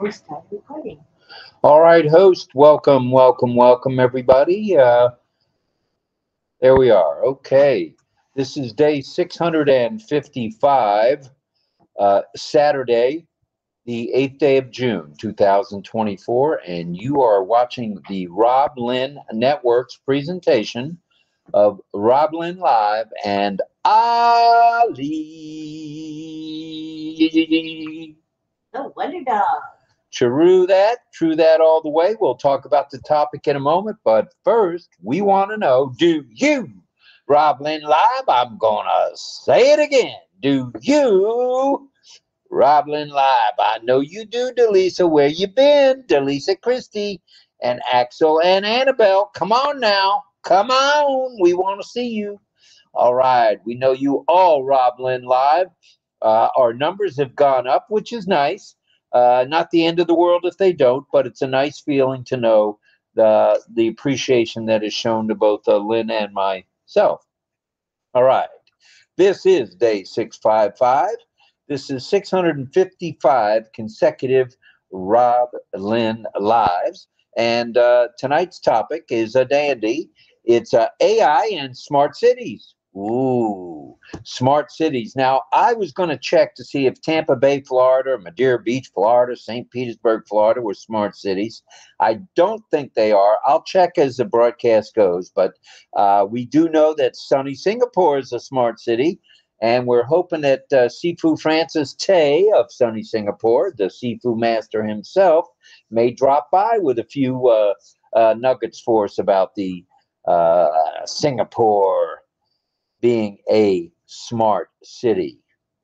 We start recording. All right, host, welcome, welcome, welcome, everybody. There we are. Okay. This is day 655, Saturday, the 8th day of June, 2024, and you are watching the RobLynn Network's presentation of RobLynn Live and Ali. Oh, Wonder Dog. True that all the way. We'll talk about the topic in a moment, but first, we want to know, do you, RobLynn Live, I'm going to say it again, do you, RobLynn Live, I know you do, Delisa, where you been? Delisa Christie and Axel and Annabelle, come on now, come on, we want to see you. All right, we know you all, RobLynn Live. Our numbers have gone up, which is nice. Not the end of the world if they don't, but it's a nice feeling to know the appreciation that is shown to both Lynn and myself. All right. This is day 655. This is 655 consecutive RobLynn Lives. And tonight's topic is a dandy. It's AI and smart cities. Ooh, smart cities. Now, I was going to check to see if Tampa Bay, Florida, or Madeira Beach, Florida, St. Petersburg, Florida were smart cities. I don't think they are. I'll check as the broadcast goes, but we do know that sunny Singapore is a smart city, and we're hoping that Sifu Francis Tay of sunny Singapore, the Sifu master himself, may drop by with a few nuggets for us about the Singapore being a smart city.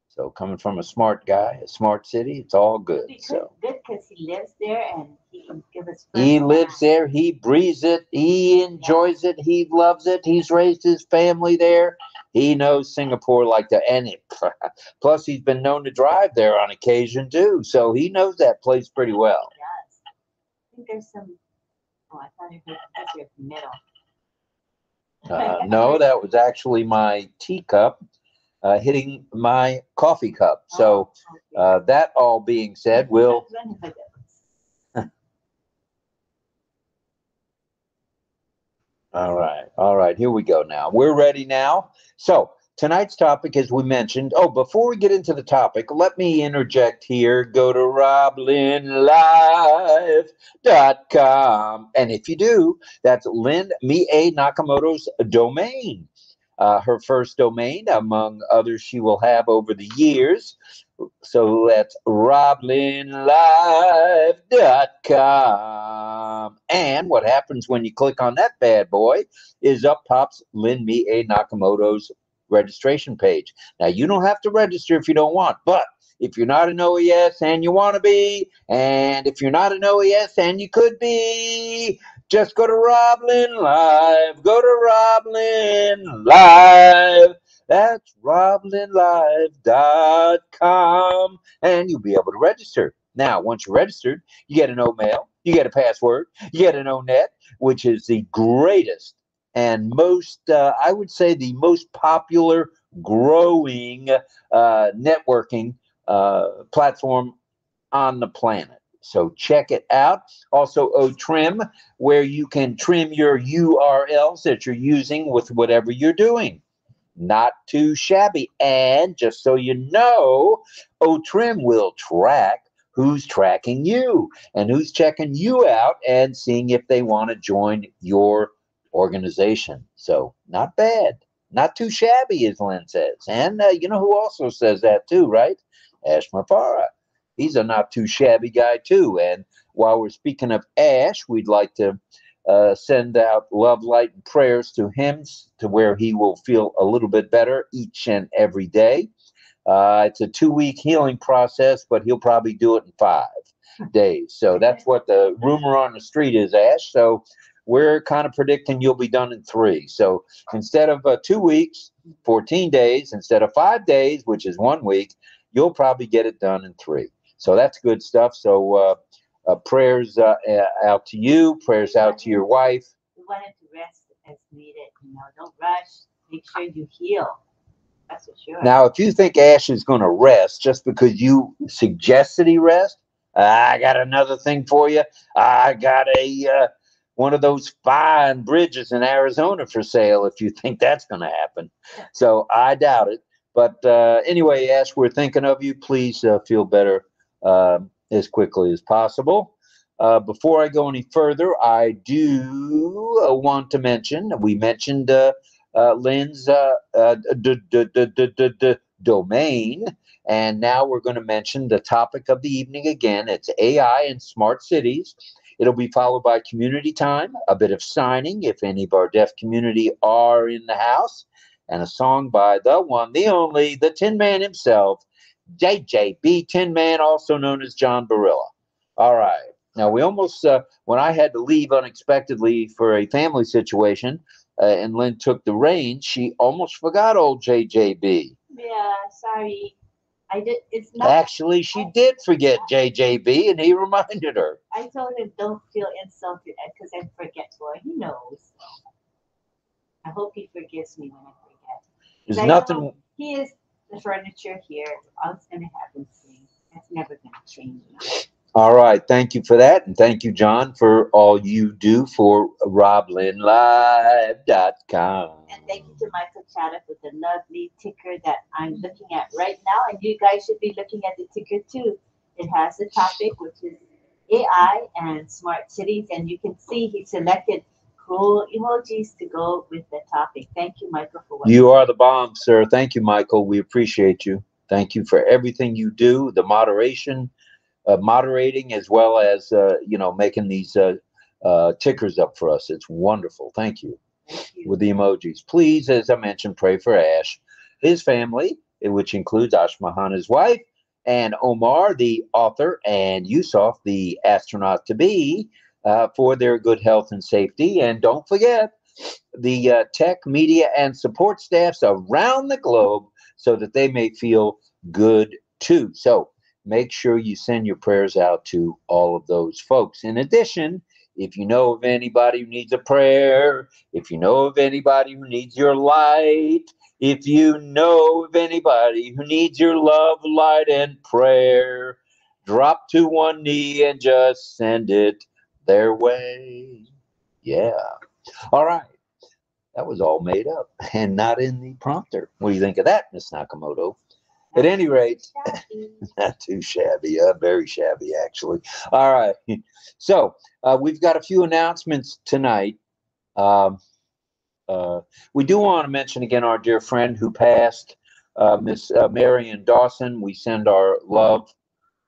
So coming from a smart guy, a smart city, it's all good. So good because he lives there and he can give us. He lives there, he breathes it, he enjoys it, he loves it, he's raised his family there. He knows Singapore like the and it, plus he's been known to drive there on occasion too. So he knows that place pretty well. Yes. I think there's some. Oh, I thought it was middle. No, that was actually my teacup hitting my coffee cup. So that all being said, we'll. All right, here we go now. We're ready now. So tonight's topic, as we mentioned. Oh, before we get into the topic, let me interject here. Go to RobLynnLive.com. And if you do, that's Lynn Mie Nakamoto's domain. Her first domain, among others she will have over the years. So that's RobLynnLive.com. And what happens when you click on that bad boy is up pops Lynn Mie Nakamoto's registration page. Now, you don't have to register if you don't want, but if you're not an OES and you want to be, and if you're not an OES and you could be, just go to RobLynn Live. Go to RobLynn Live. That's RobLynnLive.com, and you'll be able to register. Now, once you're registered, you get an O-mail, you get a password, you get an O-net, which is the greatest and most, I would say, the most popular growing networking platform on the planet. So check it out. Also, O-Trim, where you can trim your URLs that you're using with whatever you're doing. Not too shabby. And just so you know, O-Trim will track who's tracking you and who's checking you out and seeing if they want to join your organization. So not bad. Not too shabby, as Lynn says. And you know who also says that too, right? Ash Mafara. He's a not too shabby guy too. And while we're speaking of Ash, we'd like to send out love, light, and prayers to him to where he will feel a little bit better each and every day. It's a 2-week healing process, but he'll probably do it in 5 days. So that's what the rumor on the street is, Ash. So we're kind of predicting you'll be done in 3. So instead of 2 weeks, 14 days, instead of 5 days, which is 1 week, you'll probably get it done in 3. So that's good stuff. So prayers out to you, prayers out to your wife. We wanted to rest as needed. Don't rush. Make sure you heal. That's for sure. Now, if you think Ash is going to rest just because you suggested he rest, I got another thing for you. I got a one of those fine bridges in Arizona for sale if you think that's going to happen. So I doubt it. But anyway, Ash, we're thinking of you. Please feel better as quickly as possible. Before I go any further, I do want to mention, we mentioned Lynn's domain, and now we're going to mention the topic of the evening again. It's AI and smart cities. It'll be followed by community time, a bit of signing if any of our deaf community are in the house, and a song by the one, the only, the Tin Man himself, JJB Tin Man, also known as John Barilla. All right. Now, we almost, when I had to leave unexpectedly for a family situation, and Lynn took the reins, she almost forgot old JJB. Yeah, sorry. I did. It's not. Actually, she did forget JJB, and he reminded her. I told him don't feel insulted because I'm forgetful. He knows. I hope he forgives me when I forget. There's I nothing. know he is the furniture here. All it's gonna happen to me. That's never gonna change. All right. Thank you for that. And thank you, John, for all you do for RobLynnLive.com. And thank you to Michael Chatter for the lovely ticker that I'm looking at right now. And you guys should be looking at the ticker too. It has the topic, which is AI and smart cities. And you can see he selected cool emojis to go with the topic. Thank you, Michael, for what You are the bomb, sir. Thank you, Michael. We appreciate you. Thank you for everything you do, the moderation, moderating, as well as making these tickers up for us. It's wonderful. Thank you. With the emojis, please, as I mentioned, pray for Ash, his family, which includes Ashmahan, his wife, and Omar, the author, and Yusuf, the astronaut to be, for their good health and safety. And don't forget the tech, media, and support staffs around the globe, so that they may feel good too. So make sure you send your prayers out to all of those folks. In addition, if you know of anybody who needs a prayer, if you know of anybody who needs your light, if you know of anybody who needs your love, light, and prayer, drop to one knee and just send it their way. Yeah. All right. That was all made up and not in the prompter. What do you think of that, Miss Nakamoto? At any rate, not too shabby, very shabby, actually. All right. So we've got a few announcements tonight. We do want to mention again our dear friend who passed, Miss Marion Dawson. We send our love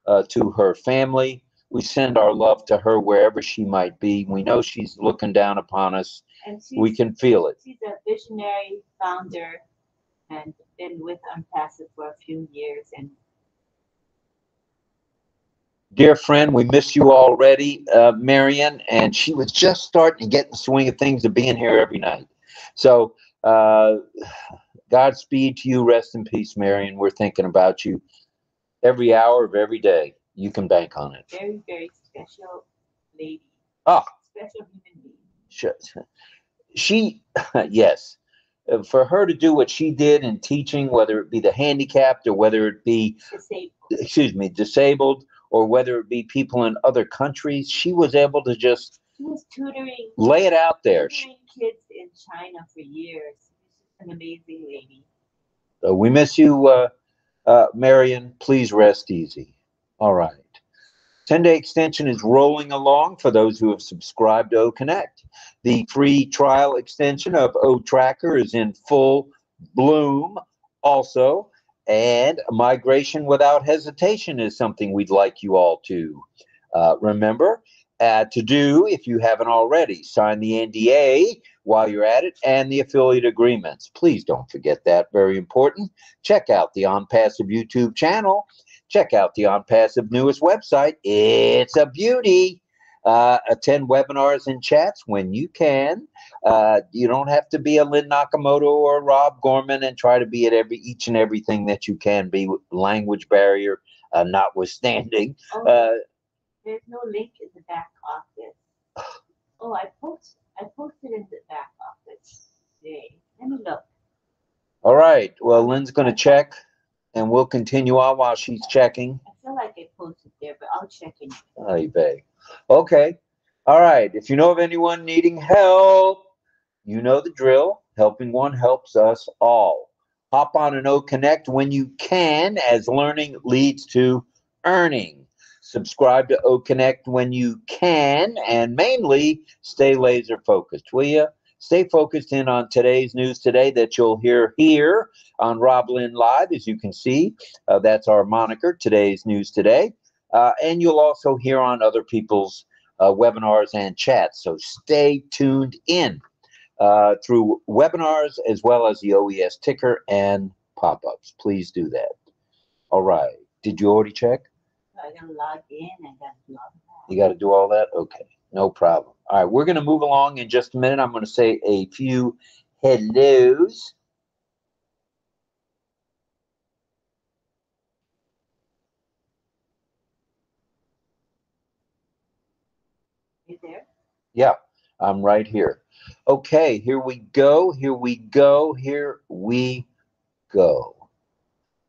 to her family. We send our love to her wherever she might be. We know she's looking down upon us. And we can feel it. She's a visionary founder and been with ONPASSIVE for a few years. And dear friend, we miss you already, Marion, and she was just starting to get in the swing of things of being here every night. So Godspeed to you. Rest in peace, Marion. We're thinking about you every hour of every day. You can bank on it. Very, very special lady. Oh. Special human being. She yes. For her to do what she did in teaching, whether it be the handicapped or whether it be disabled, or whether it be people in other countries, she was able to just lay it out there. Tutoring kids in China for years. She's an amazing lady. So we miss you, Marion. Please rest easy. All right. 10-day extension is rolling along for those who have subscribed to OConnect. The free trial extension of O-Tracker is in full bloom also, and migration without hesitation is something we'd like you all to remember to do if you haven't already. Sign the NDA while you're at it and the affiliate agreements. Please don't forget that, very important. Check out the ONPASSIVE YouTube channel. Check out the ONPASSIVE newest website. It's a beauty. Attend webinars and chats when you can. You don't have to be a Lynn Nakamoto or a Rob Gorman and try to be at each and everything that you can be, language barrier notwithstanding. There's no link in the back office. Oh, I posted in the back office today. Let me look. All right. Well, Lynn's going to check. And we'll continue on while she's checking. I feel like I posted there, but I'll check it. Ay vey. Okay. All right. If you know of anyone needing help, you know the drill. Helping one helps us all. Hop on an OConnect when you can, as learning leads to earning. Subscribe to OConnect when you can, and mainly stay laser focused, will you? Stay focused in on today's news today that you'll hear here on RobLynn Live. As you can see, that's our moniker, today's news today. And you'll also hear on other people's webinars and chats. So stay tuned in through webinars as well as the OES ticker and pop-ups. Please do that. All right. Did you already check? I gotta log in and then log out. You got to do all that? Okay. No problem. All right. We're going to move along in just a minute. I'm going to say a few hellos. You there? Yeah, I'm right here. Okay, here we go. Here we go. Here we go.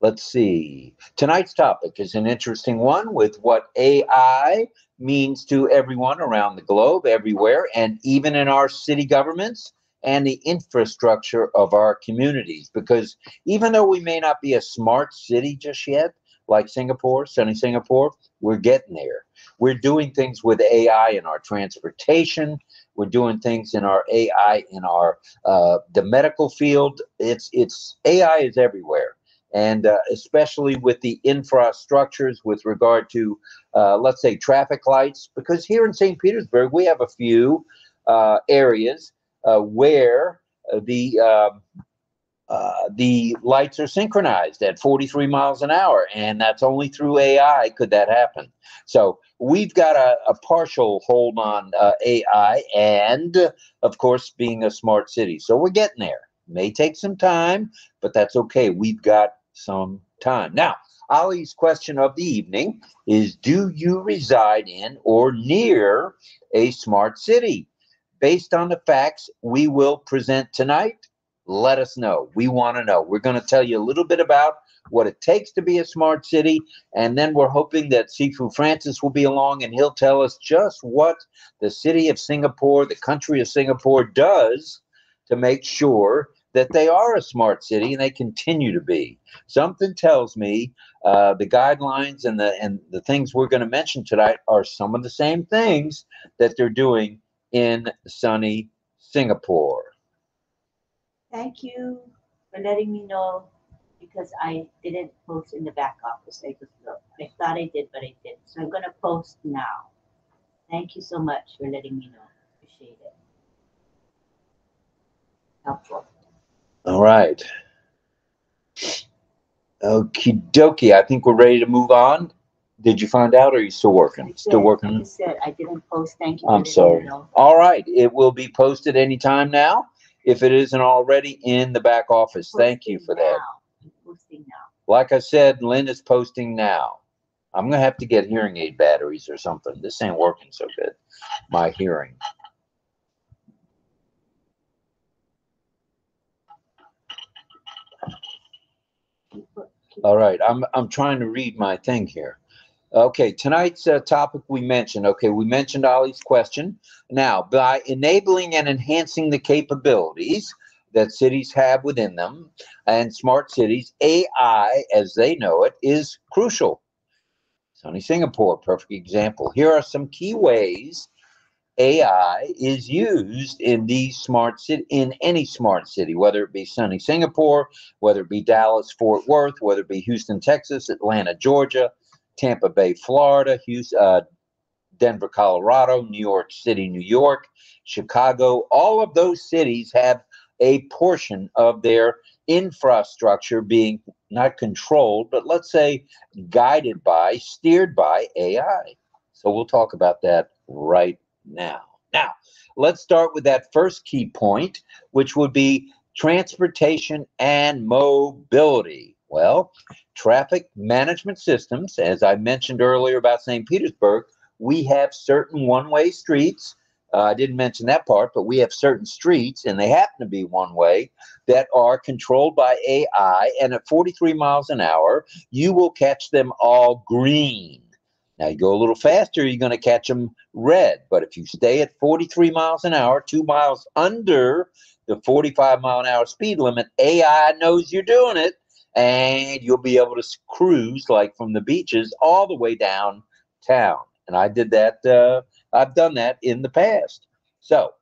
Let's see. Tonight's topic is an interesting one with what AI means to everyone around the globe, everywhere, and even in our city governments and the infrastructure of our communities. Because even though we may not be a smart city just yet, like Singapore, sunny Singapore, we're getting there. We're doing things with AI in our transportation. We're doing things in our AI in our the medical field. It's AI is everywhere, and especially with the infrastructures with regard to, let's say, traffic lights, because here in St. Petersburg, we have a few areas where the lights are synchronized at 43 miles an hour, and that's only through AI could that happen. So we've got a partial hold on AI and, of course, being a smart city. So we're getting there. May take some time, but that's okay. We've got some time. Now, Ali's question of the evening is, do you reside in or near a smart city? Based on the facts we will present tonight, let us know. We want to know. We're going to tell you a little bit about what it takes to be a smart city, and then we're hoping that Sifu Francis will be along and he'll tell us just what the city of Singapore, the country of Singapore, does to make sure that they are a smart city and they continue to be. Something tells me the guidelines and the things we're going to mention tonight are some of the same things that they're doing in sunny Singapore. Thank you for letting me know because I didn't post in the back office. I just looked. I thought I did, but I didn't. So I'm gonna post now. Thank you so much for letting me know. Appreciate it. Helpful. All right. Okie dokie. I think we're ready to move on. Did you find out, or are you still working? Still working? I just said I didn't post. Thank you. I'm sorry. All right. It will be posted anytime now if it isn't already in the back office. Thank you for that. I'm posting now. Like I said, Lynn is posting now. I'm going to have to get hearing aid batteries or something. This ain't working so good, my hearing. All right. I'm trying to read my thing here. Okay, tonight's topic we mentioned. Okay, we mentioned Ali's question. Now, by enabling and enhancing the capabilities that cities have within them and smart cities, AI, as they know it, is crucial. Sunny Singapore, perfect example. Here are some key ways AI is used in these smart city, in any smart city, whether it be sunny Singapore, whether it be Dallas, Fort Worth, whether it be Houston, Texas, Atlanta, Georgia, Tampa Bay, Florida, Houston, Denver, Colorado, New York City, New York, Chicago. All of those cities have a portion of their infrastructure being not controlled, but let's say guided by, steered by AI. So we'll talk about that right now. Now, let's start with that first key point, which would be transportation and mobility. Well, traffic management systems, as I mentioned earlier about St. Petersburg, we have certain one-way streets. I didn't mention that part, but we have certain streets, and they happen to be one-way, that are controlled by AI, and at 43 miles an hour, you will catch them all green. Now, you go a little faster, you're going to catch them red. But if you stay at 43 miles an hour, 2 miles under the 45-mile-an-hour speed limit, AI knows you're doing it, and you'll be able to cruise like from the beaches all the way downtown. And I did that. I've done that in the past. So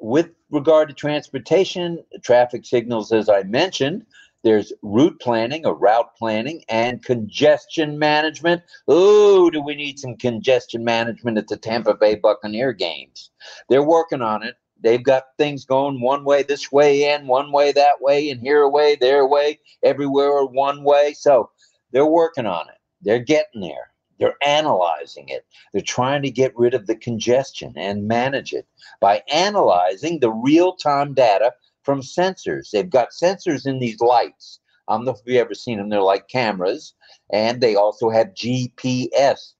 with regard to transportation, traffic signals, as I mentioned, there's route planning or route planning and congestion management. Oh, do we need some congestion management at the Tampa Bay Buccaneer games? They're working on it. They've got things going one way this way in, one way that way, and here away, there away, everywhere one way. So they're working on it. They're getting there. They're analyzing it. They're trying to get rid of the congestion and manage it by analyzing the real-time data from sensors. They've got sensors in these lights. I don't know if you've ever seen them. They're like cameras, and they also have GPS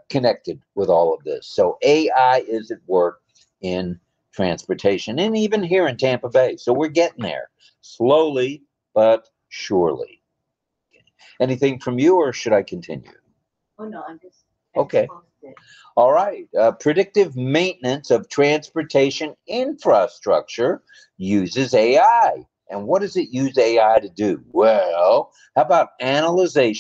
connected with all of this. So AI is at work in transportation, and even here in Tampa Bay. So we're getting there, slowly but surely. Anything from you, or should I continue? Oh no, I'm just okay. All right. Predictive maintenance of transportation infrastructure uses AI. And what does it use AI to do? Well, how about analyzing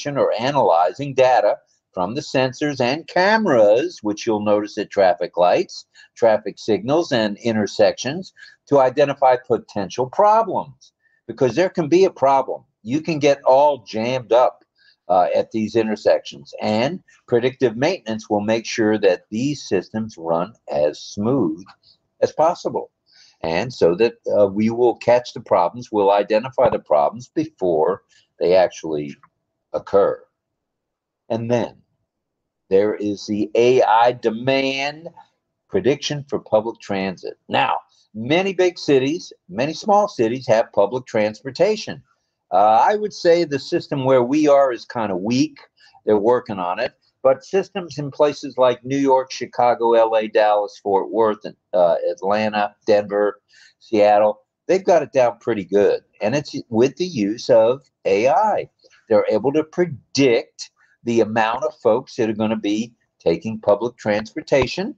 data from the sensors and cameras, which you'll notice at traffic lights, traffic signals, and intersections to identify potential problems? Because there can be a problem. You can get all jammed up at these intersections, and predictive maintenance will make sure that these systems run as smooth as possible, and so that we will catch the problems, we'll identify the problems before they actually occur. And then there is the AI demand prediction for public transit. Now, many big cities, many small cities have public transportation. I would say the system where we are is kind of weak. They're working on it. But systems in places like New York, Chicago, LA, Dallas, Fort Worth, Atlanta, Denver, Seattle, they've got it down pretty good. And it's with the use of AI. They're able to predict the amount of folks that are going to be taking public transportation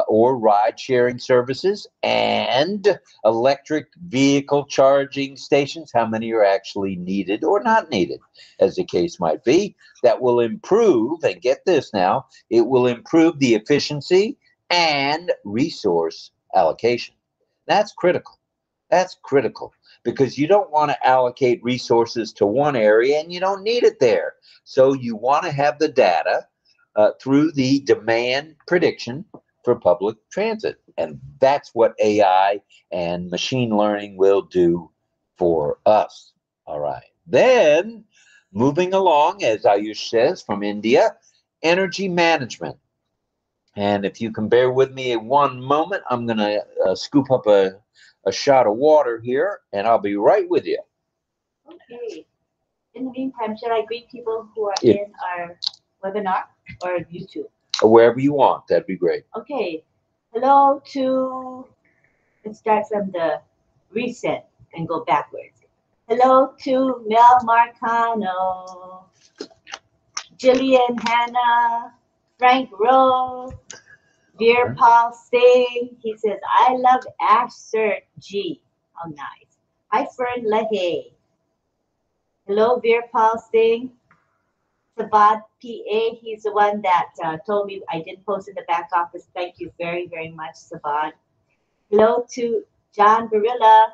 or ride-sharing services and electric vehicle charging stations, how many are actually needed or not needed, as the case might be. That will improve, and get this now, it will improve the efficiency and resource allocation. That's critical. That's critical, because you don't want to allocate resources to one area and you don't need it there. So you want to have the data through the demand prediction for public transit. And that's what AI and machine learning will do for us. All right. Then, moving along, as Ayush says, from India, energy management. And if you can bear with me one moment, I'm going to scoop up a shot of water here, and I'll be right with you. Okay. In the meantime, shall I greet people who are in our webinar or YouTube? Wherever you want, that'd be great. Okay. Hello to, let's start from the reset and go backwards. Hello to Mel Marcano, Jillian Hannah, Frank Rowe, Dear Paul Singh. He says, I love Ash Cert G. How nice. Hi, Fern Lehay. Hello, Veer Paul Singh. Sabad PA, he's the one that told me I didn't post in the back office. Thank you very, very much, Sabad. Hello to John Barilla.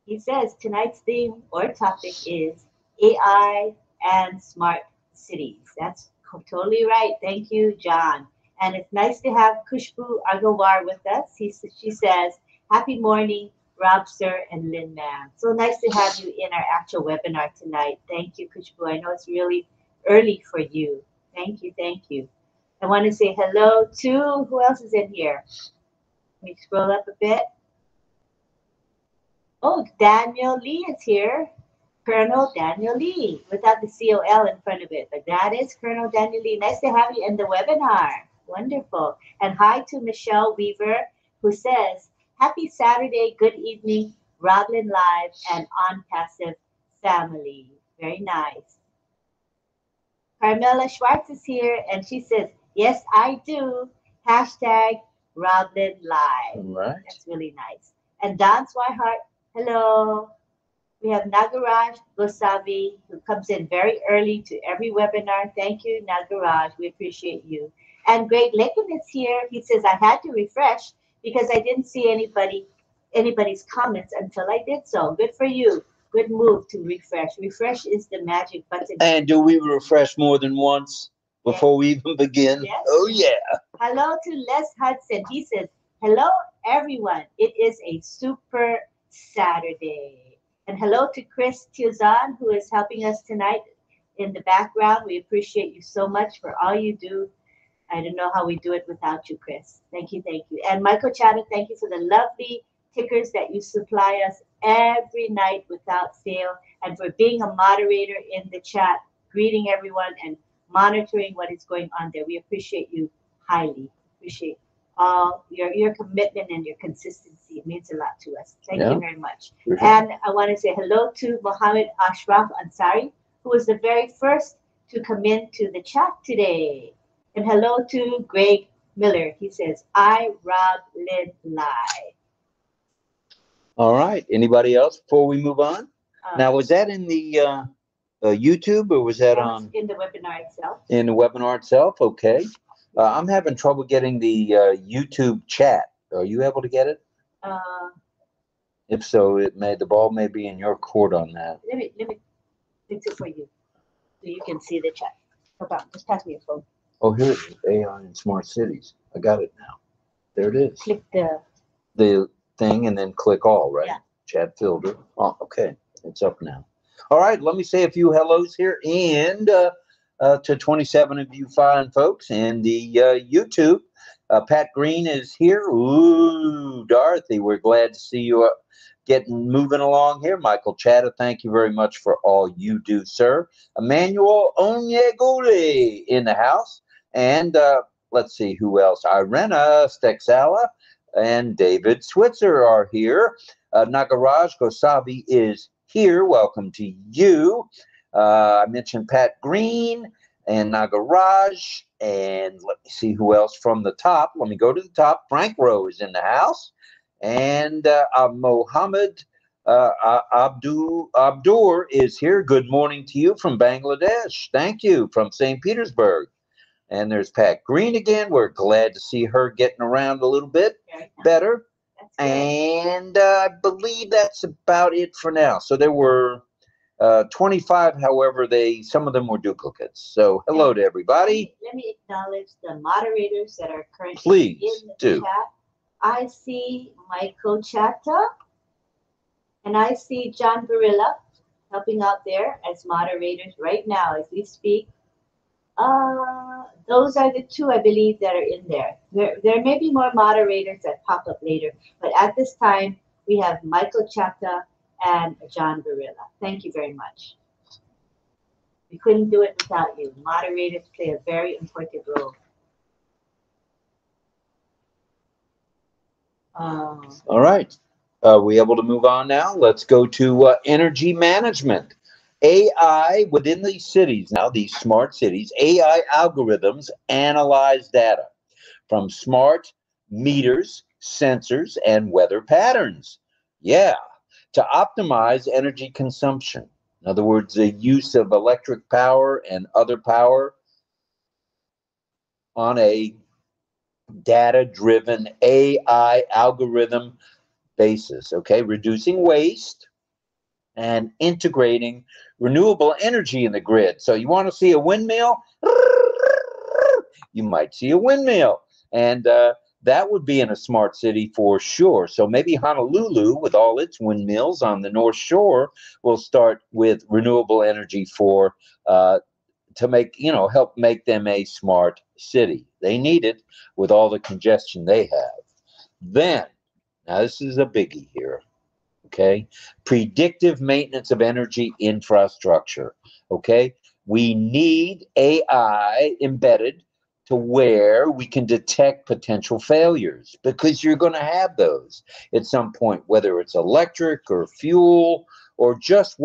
He says tonight's theme or topic is AI and smart cities. That's totally right. Thank you, John. And it's nice to have Kushbu Agawar with us. She says, happy morning, Rob, sir, and Lynn, ma'am. So nice to have you in our actual webinar tonight. Thank you, Kushbu. I know it's really early for you. Thank you, thank you. I want to say hello to, who else is in here? Let me scroll up a bit. Oh, Daniel Lee is here. Colonel Daniel Lee, without the COL in front of it. But that is Colonel Daniel Lee. Nice to have you in the webinar. Wonderful. And hi to Michelle Weaver, who says, happy Saturday, good evening, RobLynn Live and ONPASSIVE family. Very nice. Carmela Schwartz is here, and she says, yes, I do. Hashtag RobLynn Live. All right. That's really nice. And Don Swihart, hello. We have Nagaraj Gosavi, who comes in very early to every webinar. Thank you, Nagaraj. We appreciate you. And Greg Lakin is here. He says, I had to refresh because I didn't see anybody's comments until I did so. Good for you. Good move to refresh. Refresh is the magic button. And do we refresh more than once before we even begin? Yes. Oh, yeah. Hello to Les Hudson. He says, hello, everyone. It is a super Saturday. And hello to Chris Tiazan, who is helping us tonight in the background. We appreciate you so much for all you do. I don't know how we do it without you, Chris. Thank you, thank you. And Michael Chatter, thank you for the lovely tickers that you supply us every night without fail, and for being a moderator in the chat, greeting everyone and monitoring what is going on there. We appreciate you highly. Appreciate all your commitment and your consistency. It means a lot to us. Thank you very much. And I want to say hello to Mohammed Ashraf Ansari, who was the very first to come into the chat today. And hello to Greg Miller. He says, I RobLynn Live. All right. Anybody else before we move on? Now, was that in the YouTube, or was that on? In the webinar itself. In the webinar itself? Okay. I'm having trouble getting the YouTube chat. Are you able to get it? If so, the ball may be in your court on that. Let me fix it for you, so you can see the chat. Hold on, just pass me your phone. Oh, here it is. AI in smart cities. I got it now. There it is. Click the thing and then click all, right? Yeah. Chat filter. Oh, okay. It's up now. All right. Let me say a few hellos here, and to 27 of you fine folks in the YouTube. Pat Green is here. Ooh, Dorothy, we're glad to see you moving along here. Michael Chatta, thank you very much for all you do, sir. Emmanuel Onyegule in the house. And let's see who else. Irena Stexala and David Switzer are here. Nagaraj Gosabi is here. Welcome to you. I mentioned Pat Green and Nagaraj, and let me see who else from the top. Let me go to the top. Frank Rowe is in the house, and Mohammed Abdur is here. Good morning to you from Bangladesh. Thank you from St. Petersburg. And there's Pat Green again. We're glad to see her getting around a little bit better. And I believe that's about it for now. So there were 25, however, some of them were duplicates. So hello to everybody. Let me acknowledge the moderators that are currently in the chat. I see Michael Chatta, and I see John Barilla helping out there as moderators right now as we speak. Those are the two, I believe, that are in there. There may be more moderators that pop up later, but at this time, we have Michael Chatta and John Barilla. Thank you very much. We couldn't do it without you. Moderators play a very important role. All right. Are we able to move on now? Let's go to energy management. AI within these cities, now these smart cities, AI algorithms analyze data from smart meters, sensors, and weather patterns. Yeah, to optimize energy consumption. In other words, the use of electric power and other power on a data-driven AI algorithm basis, okay? Reducing waste and integrating renewable energy in the grid. So you want to see a windmill? You might see a windmill. And that would be in a smart city for sure. So maybe Honolulu, with all its windmills on the North Shore, will start with renewable energy to make, help make them a smart city. They need it with all the congestion they have. Then, now this is a biggie here. Okay, predictive maintenance of energy infrastructure. Okay, we need AI embedded to where we can detect potential failures, because you're going to have those at some point, whether it's electric or fuel or just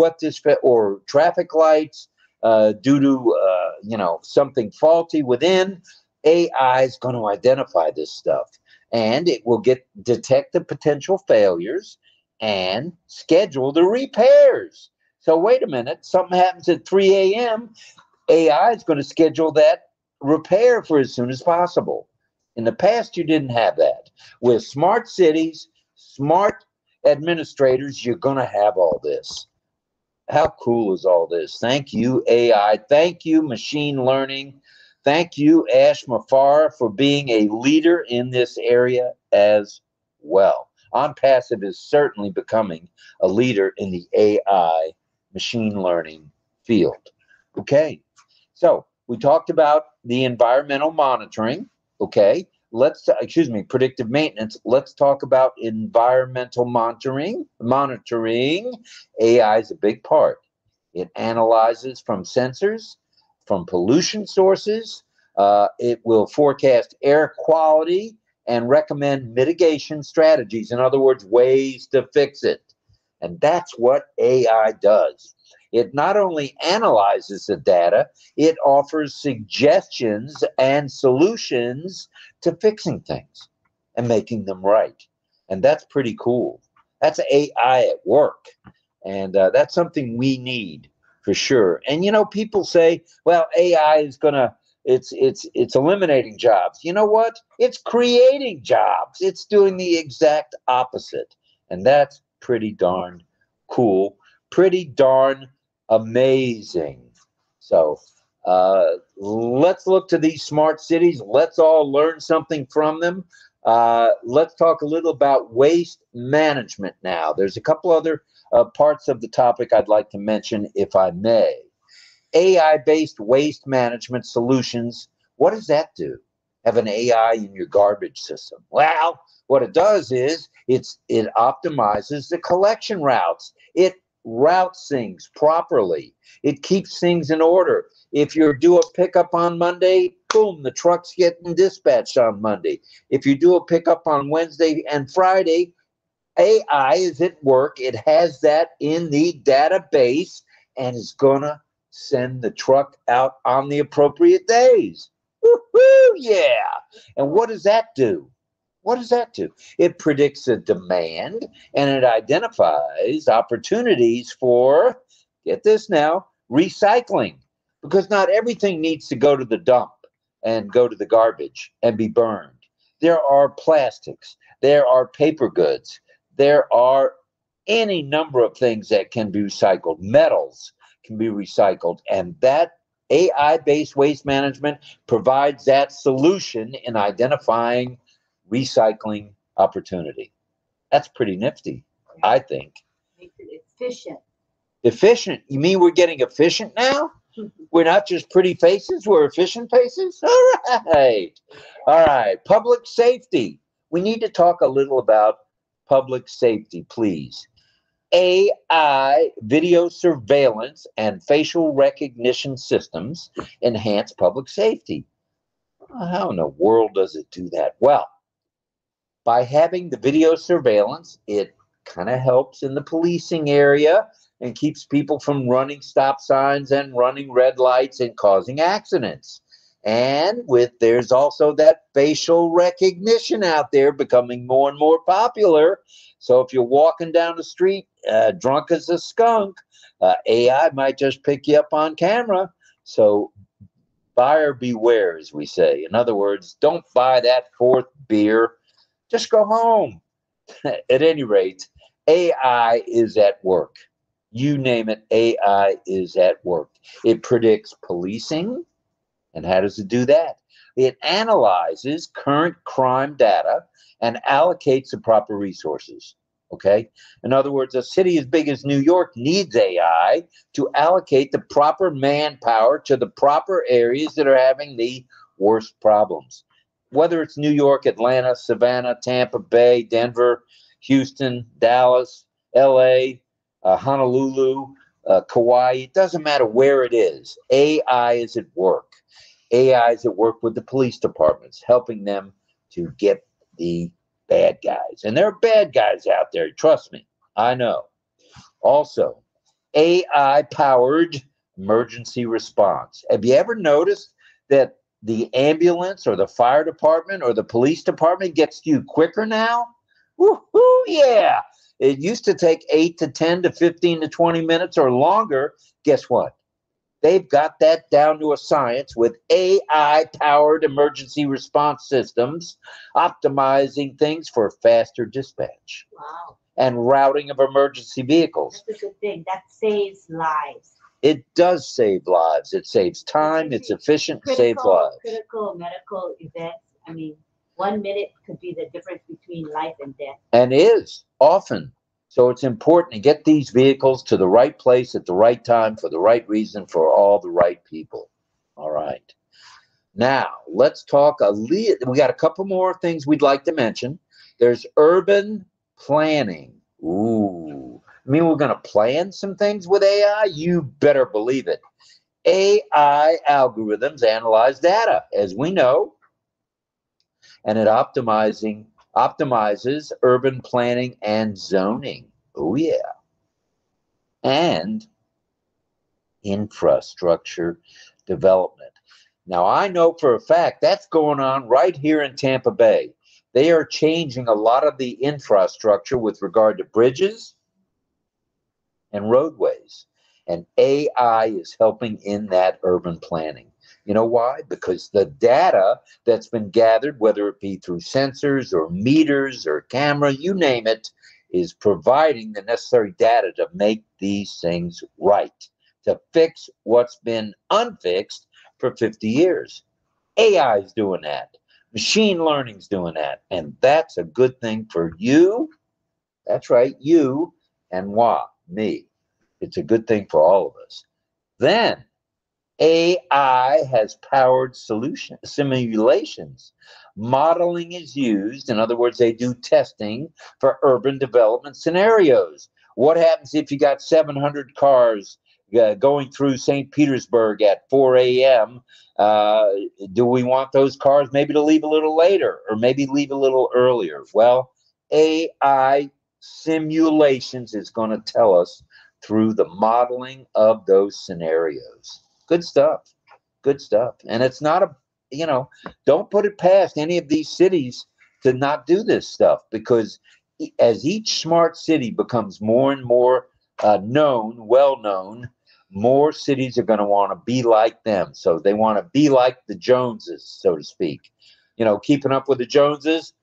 or traffic lights. due to something faulty within, AI is going to identify this stuff, and it will detect the potential failures and schedule the repairs. So wait a minute, something happens at 3 a.m., AI is going to schedule that repair for as soon as possible. In the past, you didn't have that. With smart cities, smart administrators, you're going to have all this. How cool is all this? Thank you, AI. Thank you, machine learning. Thank you, Ash Mafara, for being a leader in this area as well. OnPassive is certainly becoming a leader in the AI machine learning field. Okay, so we talked about the environmental monitoring. Okay, predictive maintenance. Let's talk about environmental monitoring. AI is a big part. It analyzes from sensors, from pollution sources. It will forecast air quality and recommend mitigation strategies. In other words, ways to fix it. And that's what AI does. It not only analyzes the data, it offers suggestions and solutions to fixing things and making them right. And that's pretty cool. That's AI at work. And that's something we need for sure. And, people say, well, AI is going to, it's eliminating jobs. You know what? It's creating jobs. It's doing the exact opposite. And that's pretty darn cool, pretty darn amazing. So let's look to these smart cities. Let's all learn something from them. Let's talk a little about waste management now. There's a couple other parts of the topic I'd like to mention, if I may. AI-based waste management solutions. What does that do? Have an AI in your garbage system? Well, what it does is it optimizes the collection routes. It routes things properly. It keeps things in order. If you're due a pickup on Monday, boom, the truck's getting dispatched on Monday. If you do a pickup on Wednesday and Friday, AI is at work. It has that in the database and is going to send the truck out on the appropriate days. Woo-hoo, yeah. And what does that do? What does that do? It predicts a demand and it identifies opportunities for, get this now, recycling. Because not everything needs to go to the dump and go to the garbage and be burned. There are plastics. There are paper goods. There are any number of things that can be recycled. Metals can be recycled. And that AI-based waste management provides that solution in identifying recycling opportunity. That's pretty nifty, I think. Makes it efficient. Efficient? You mean we're getting efficient now? We're not just pretty faces, we're efficient faces? All right. All right. Public safety. We need to talk a little about public safety, please. AI video surveillance and facial recognition systems enhance public safety. How in the world does it do that? Well, by having the video surveillance, it kind of helps in the policing area and keeps people from running stop signs and running red lights and causing accidents. And there's also that facial recognition out there becoming more and more popular. So if you're walking down the street drunk as a skunk, AI might just pick you up on camera. So buyer beware, as we say. In other words, don't buy that fourth beer. Just go home. At any rate, AI is at work. You name it, AI is at work. It predicts policing. And how does it do that? It analyzes current crime data and allocates the proper resources. Okay? In other words, a city as big as New York needs AI to allocate the proper manpower to the proper areas that are having the worst problems. Whether it's New York, Atlanta, Savannah, Tampa Bay, Denver, Houston, Dallas, LA, Honolulu, Kauai, it doesn't matter where it is. AI is at work. AI is at work with the police departments, helping them to get the bad guys. And there are bad guys out there, trust me, I know. Also, AI-powered emergency response. Have you ever noticed that the ambulance or the fire department or the police department gets to you quicker now? Woo-hoo, yeah. It used to take 8 to 10 to 15 to 20 minutes or longer. Guess what? They've got that down to a science with AI-powered emergency response systems, optimizing things for faster dispatch. Wow. And routing of emergency vehicles. That's a good thing. That saves lives. It does save lives. It saves time. It's efficient. Saves lives. Critical medical events. I mean, 1 minute could be the difference between life and death. And is often. So it's important to get these vehicles to the right place at the right time for the right reason for all the right people. All right. Now, let's talk a little. We got a couple more things we'd like to mention. There's urban planning. Ooh. I mean, we're going to plan some things with AI? You better believe it. AI algorithms analyze data, as we know, and it optimizes urban planning and zoning. Oh, yeah. And infrastructure development. Now, I know for a fact that's going on right here in Tampa Bay. They are changing a lot of the infrastructure with regard to bridges and roadways. And AI is helping in that urban planning. You know why? Because the data that's been gathered, whether it be through sensors or meters or camera, you name it, is providing the necessary data to make these things right, to fix what's been unfixed for 50 years. AI is doing that. Machine learning's doing that. And that's a good thing for you. That's right, you and me. It's a good thing for all of us. Then AI has powered simulations. Modeling is used. In other words, they do testing for urban development scenarios. What happens if you got 700 cars going through St. Petersburg at 4 a.m.? Do we want those cars maybe to leave a little later or maybe leave a little earlier? Well, AI simulations is going to tell us through the modeling of those scenarios. Good stuff. Good stuff. And it's not a, don't put it past any of these cities to not do this stuff, because as each smart city becomes more and more well known, more cities are going to want to be like them. So they want to be like the Joneses, so to speak. Keeping up with the Joneses,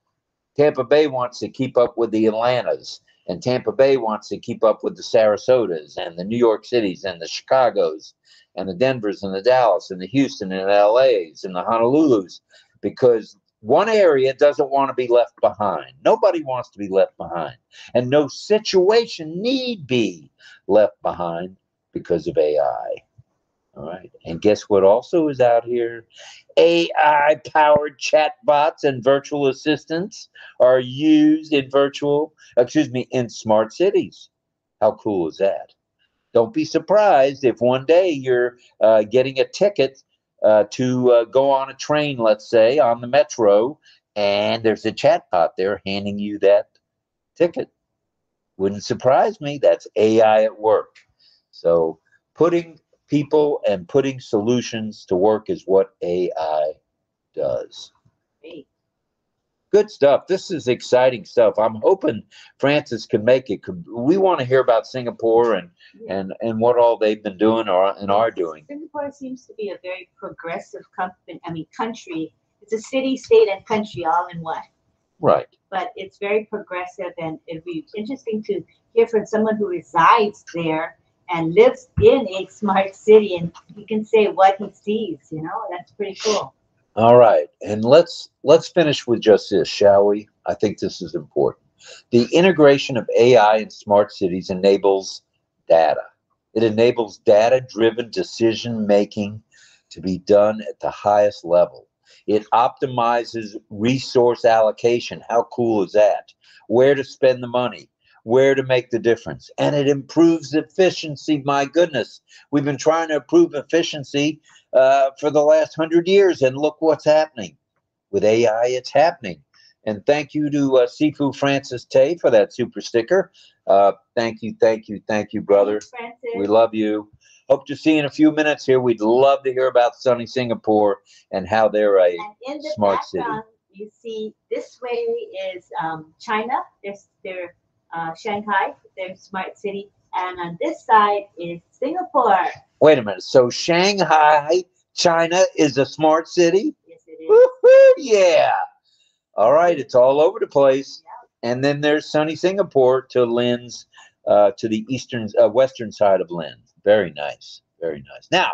Tampa Bay wants to keep up with the Atlantas. And Tampa Bay wants to keep up with the Sarasotas and the New York Cities and the Chicagos and the Denvers and the Dallas and the Houston and the LAs and the Honolulus, because one area doesn't want to be left behind. Nobody wants to be left behind. And no situation need be left behind because of AI. All right. And guess what also is out here? AI-powered chatbots and virtual assistants are used in in smart cities. How cool is that? Don't be surprised if one day you're getting a ticket to go on a train, let's say, on the metro, and there's a chatbot there handing you that ticket. Wouldn't surprise me. That's AI at work. So putting people and putting solutions to work is what AI does. Good stuff. This is exciting stuff. I'm hoping Francis can make it. We want to hear about Singapore and what all they've been doing and are doing. Singapore seems to be a very progressive country. It's a city, state, and country all in one. Right. But it's very progressive, and it'd be interesting to hear from someone who resides there and lives in a smart city, and he can say what he sees. That's pretty cool. All right, and let's finish with just this, shall we? I think this is important. The integration of AI in smart cities enables data. It enables data-driven decision-making to be done at the highest level. It optimizes resource allocation. How cool is that? Where to spend the money, where to make the difference. And it improves efficiency. My goodness, we've been trying to improve efficiency for the last 100 years, and look what's happening. With AI, it's happening. And thank you to Sifu Francis Tay for that super sticker. Thank you, brother. Thanks, We love you. Hope to see you in a few minutes here. We'd love to hear about sunny Singapore and how they're a smart city. You see, this way is China. There's Shanghai, their smart city, and on this side is Singapore. Wait a minute. So Shanghai, China is a smart city? Yes, it is. Woo-hoo, yeah. All right. It's all over the place. Yeah. And then there's sunny Singapore to Lynn's, to the western side of Lynn. Very nice. Very nice. Now,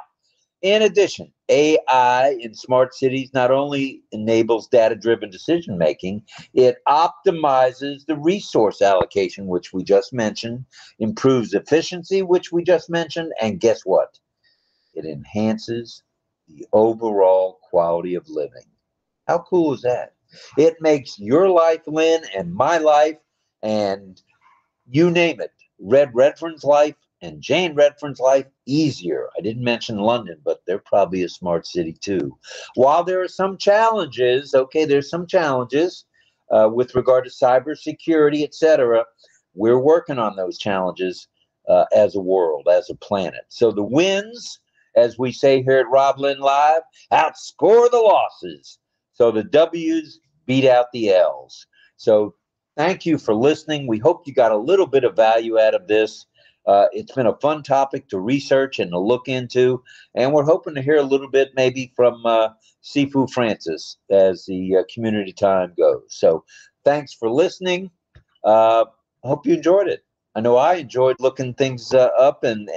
in addition, AI in smart cities not only enables data-driven decision-making, it optimizes the resource allocation, which we just mentioned, improves efficiency, which we just mentioned, and guess what? It enhances the overall quality of living. How cool is that? It makes your life, Lynn, and my life, and you name it, Red Redfern's life, and Jane Redfern's life easier. I didn't mention London, but they're probably a smart city too. While there are some challenges, okay, there's some challenges with regard to cybersecurity, etc. We're working on those challenges as a world, as a planet. So the wins, as we say here at RobLynn Live, outscore the losses. So the W's beat out the L's. So thank you for listening. We hope you got a little bit of value out of this. It's been a fun topic to research and to look into, and we're hoping to hear a little bit maybe from Sifu Francis as the community time goes. So thanks for listening. I hope you enjoyed it. I know I enjoyed looking things up and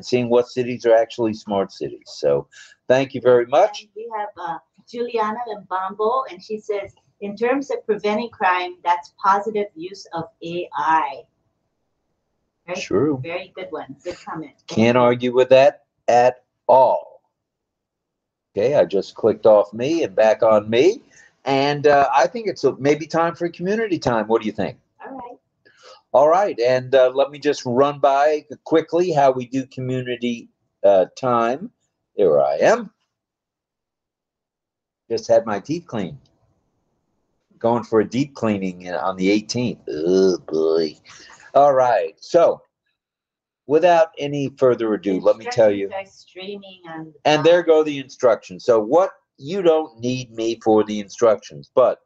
seeing what cities are actually smart cities. So thank you very much. And we have Juliana Lambambo, and she says, in terms of preventing crime, that's positive use of AI. Very, True. Very good one. Good comment. Can't argue with that at all. Okay, I just clicked off me and back on me. And I think it's maybe time for community time. What do you think? All right. All right. And let me just run by quickly how we do community time. There I am. Just had my teeth cleaned. Going for a deep cleaning on the 18th. Oh, boy. All right. So, without any further ado, let me tell you. And there go the instructions. So, what you don't need me for the instructions, but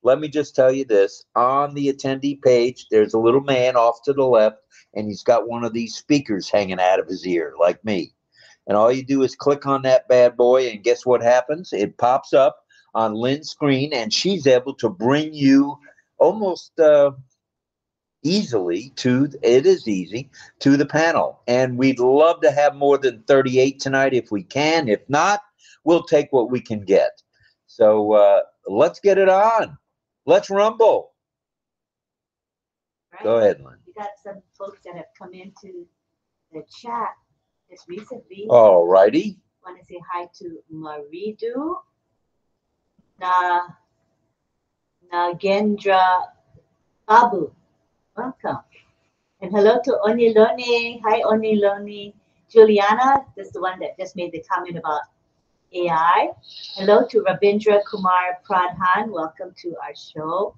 let me just tell you this. On the attendee page, there's a little man off to the left, and he's got one of these speakers hanging out of his ear, like me. And all you do is click on that bad boy, and guess what happens? It pops up on Lynn's screen, and she's able to bring you almost easily to, it is easy, to the panel. And we'd love to have more than 38 tonight if we can. If not, we'll take what we can get. So let's get it on. Let's rumble. Right. Go ahead, Lynn. We got some folks that have come into the chat just recently. All righty. I want to say hi to Maridu, Nagendra Babu. Welcome. And hello to Oniloni. Hi, Oniloni. Juliana, this is the one that just made the comment about AI. Hello to Rabindra Kumar Pradhan. Welcome to our show.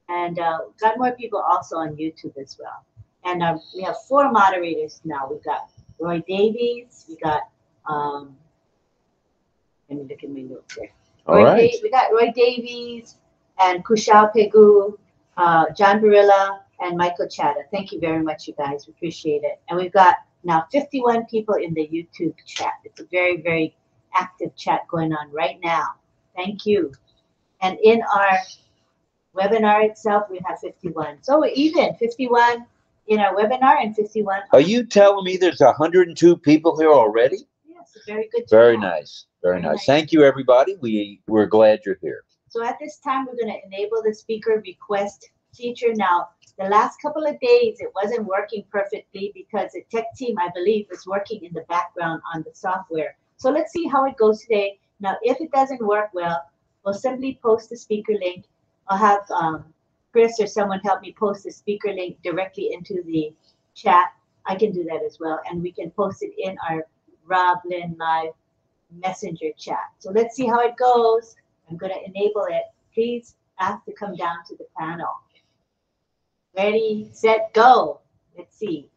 And got more people also on YouTube as well. And we have 4 moderators now. We've got Roy Davies. We got, let me look at my notes there. We got Roy Davies and Kushal Pegu, John Barilla, and Michael Chatta. Thank you very much, you guys. We appreciate it. And we've got now 51 people in the YouTube chat. It's a very, very active chat going on right now. Thank you. And in our webinar itself, we have 51. So we're even 51 in our webinar and 51. Are you telling me there's 102 people here already? Yes, very good. Very nice. Very nice. Thank you, everybody. We're glad you're here. So at this time, we're going to enable the speaker request feature. Now, the last couple of days, it wasn't working perfectly because the tech team, I believe, is working in the background on the software. So let's see how it goes today. Now, if it doesn't work well, we'll simply post the speaker link. I'll have Chris or someone help me post the speaker link directly into the chat. I can do that as well. And we can post it in our RobLynn Live Messenger chat. So let's see how it goes. I'm going to enable it. Please asked to come down to the panel. Ready, set, go. Let's see.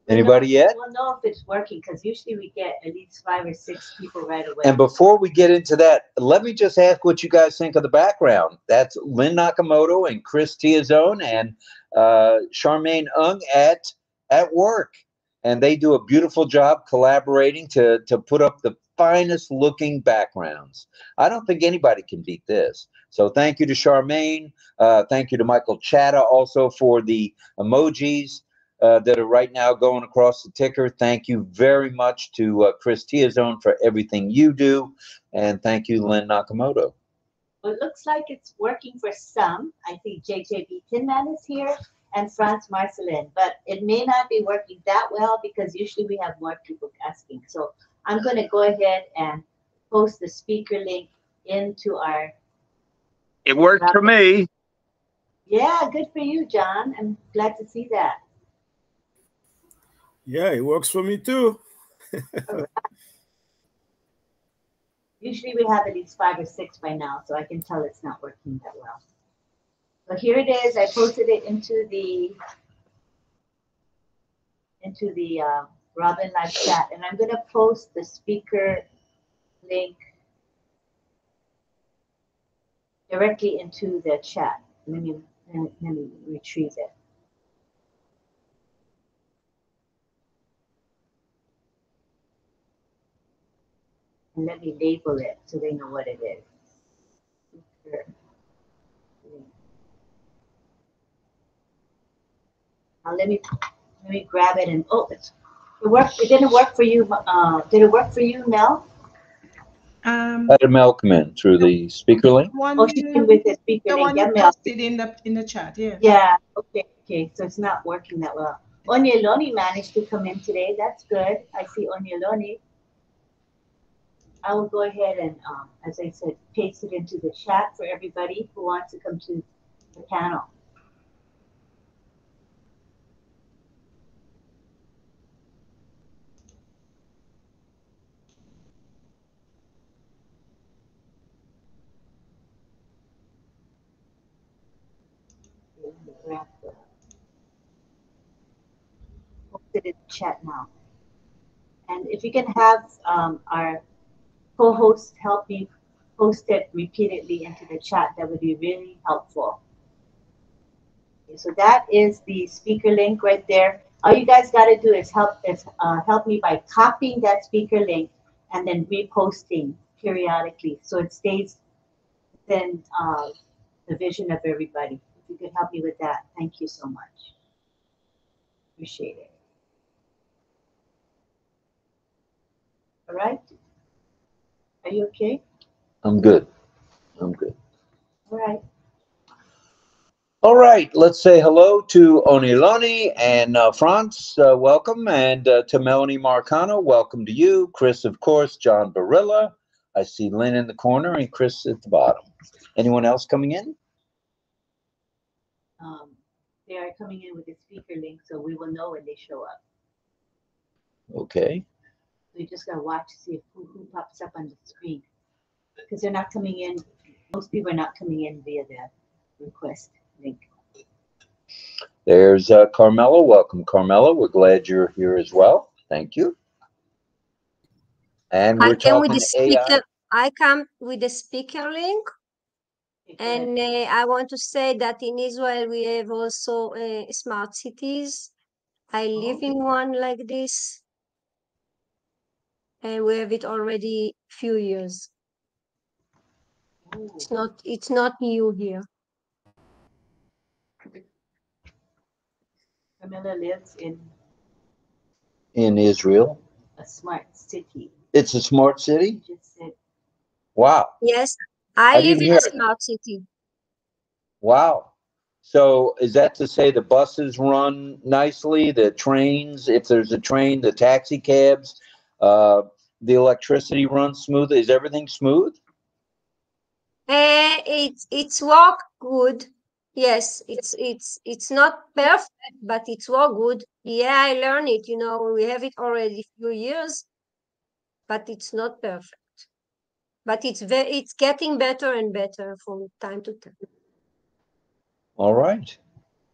Anybody yet? We'll know if it's working because usually we get at least 5 or 6 people right away. And before we get into that, let me just ask what you guys think of the background. That's Lynn Nakamoto and Chris Tiazone and Charmaine Ung at work. And they do a beautiful job collaborating to put up the finest looking backgrounds. I don't think anybody can beat this. So thank you to Charmaine. Thank you to Michael Chatta also for the emojis that are right now going across the ticker. Thank you very much to Chris Tiazone for everything you do. And thank you, Lynn Nakamoto. Well, it looks like it's working for some. I think JJB Tinman is here and Franz Marcelin, but it may not be working that well because usually we have more people asking. So I'm going to go ahead and post the speaker link into our... It worked for me. Yeah, good for you, John. I'm glad to see that. Yeah, it works for me too. Right. Usually we have at least 5 or 6 by now, so I can tell it's not working that well. So here it is. I posted it into the RobLynn live chat, and I'm going to post the speaker link directly into the chat. Let me retrieve it. And let me label it so they know what it is. Now let me grab it and it didn't work for you. Did it work for you, Mel? How did Mel come in through the speaker link? She came with the speaker link. The one you posted in the chat, yeah. Yeah. Okay. So it's not working that well. Onyeloni managed to come in today. That's good. I see Onyeloni. I will go ahead and, as I said, paste it into the chat for everybody who wants to come to the panel. Posted in the chat now. And if you can have our co-hosts help me post it repeatedly into the chat, that would be really helpful. Okay, so that is the speaker link right there. All you guys got to do is help me by copying that speaker link and then reposting periodically so it stays within the vision of everybody. If you could help me with that, thank you so much. Appreciate it. All right. Are you okay? I'm good. All right. All right, let's say hello to Oniloni and Franz, welcome, and to Melanie Marcano, welcome to you. Chris, of course, John Barilla. I see Lynn in the corner and Chris at the bottom. Anyone else coming in? They are coming in with a speaker link, so we will know when they show up. Okay. We just gotta watch to see if who pops up on the screen, because they're not coming in. Most people are not coming in via the request link. There's Carmela. Welcome, Carmela. We're glad you're here as well. Thank you. And we're talking AI. I come with the speaker link. And I want to say that in Israel, we have also smart cities. I live in one like this. And we have it already few years. It's not new here. Camilla lives in Israel. A smart city. It's a smart city? You just said. Wow. Yes, I live in a smart city. Wow. So is that to say the buses run nicely, the trains, if there's a train, the taxi cabs, the electricity runs smooth? Is everything smooth? It's work good. Yes, it's not perfect, but it's work good. Yeah, I learned it. We have it already few years, but it's not perfect. but it's getting better and better from time to time. All right.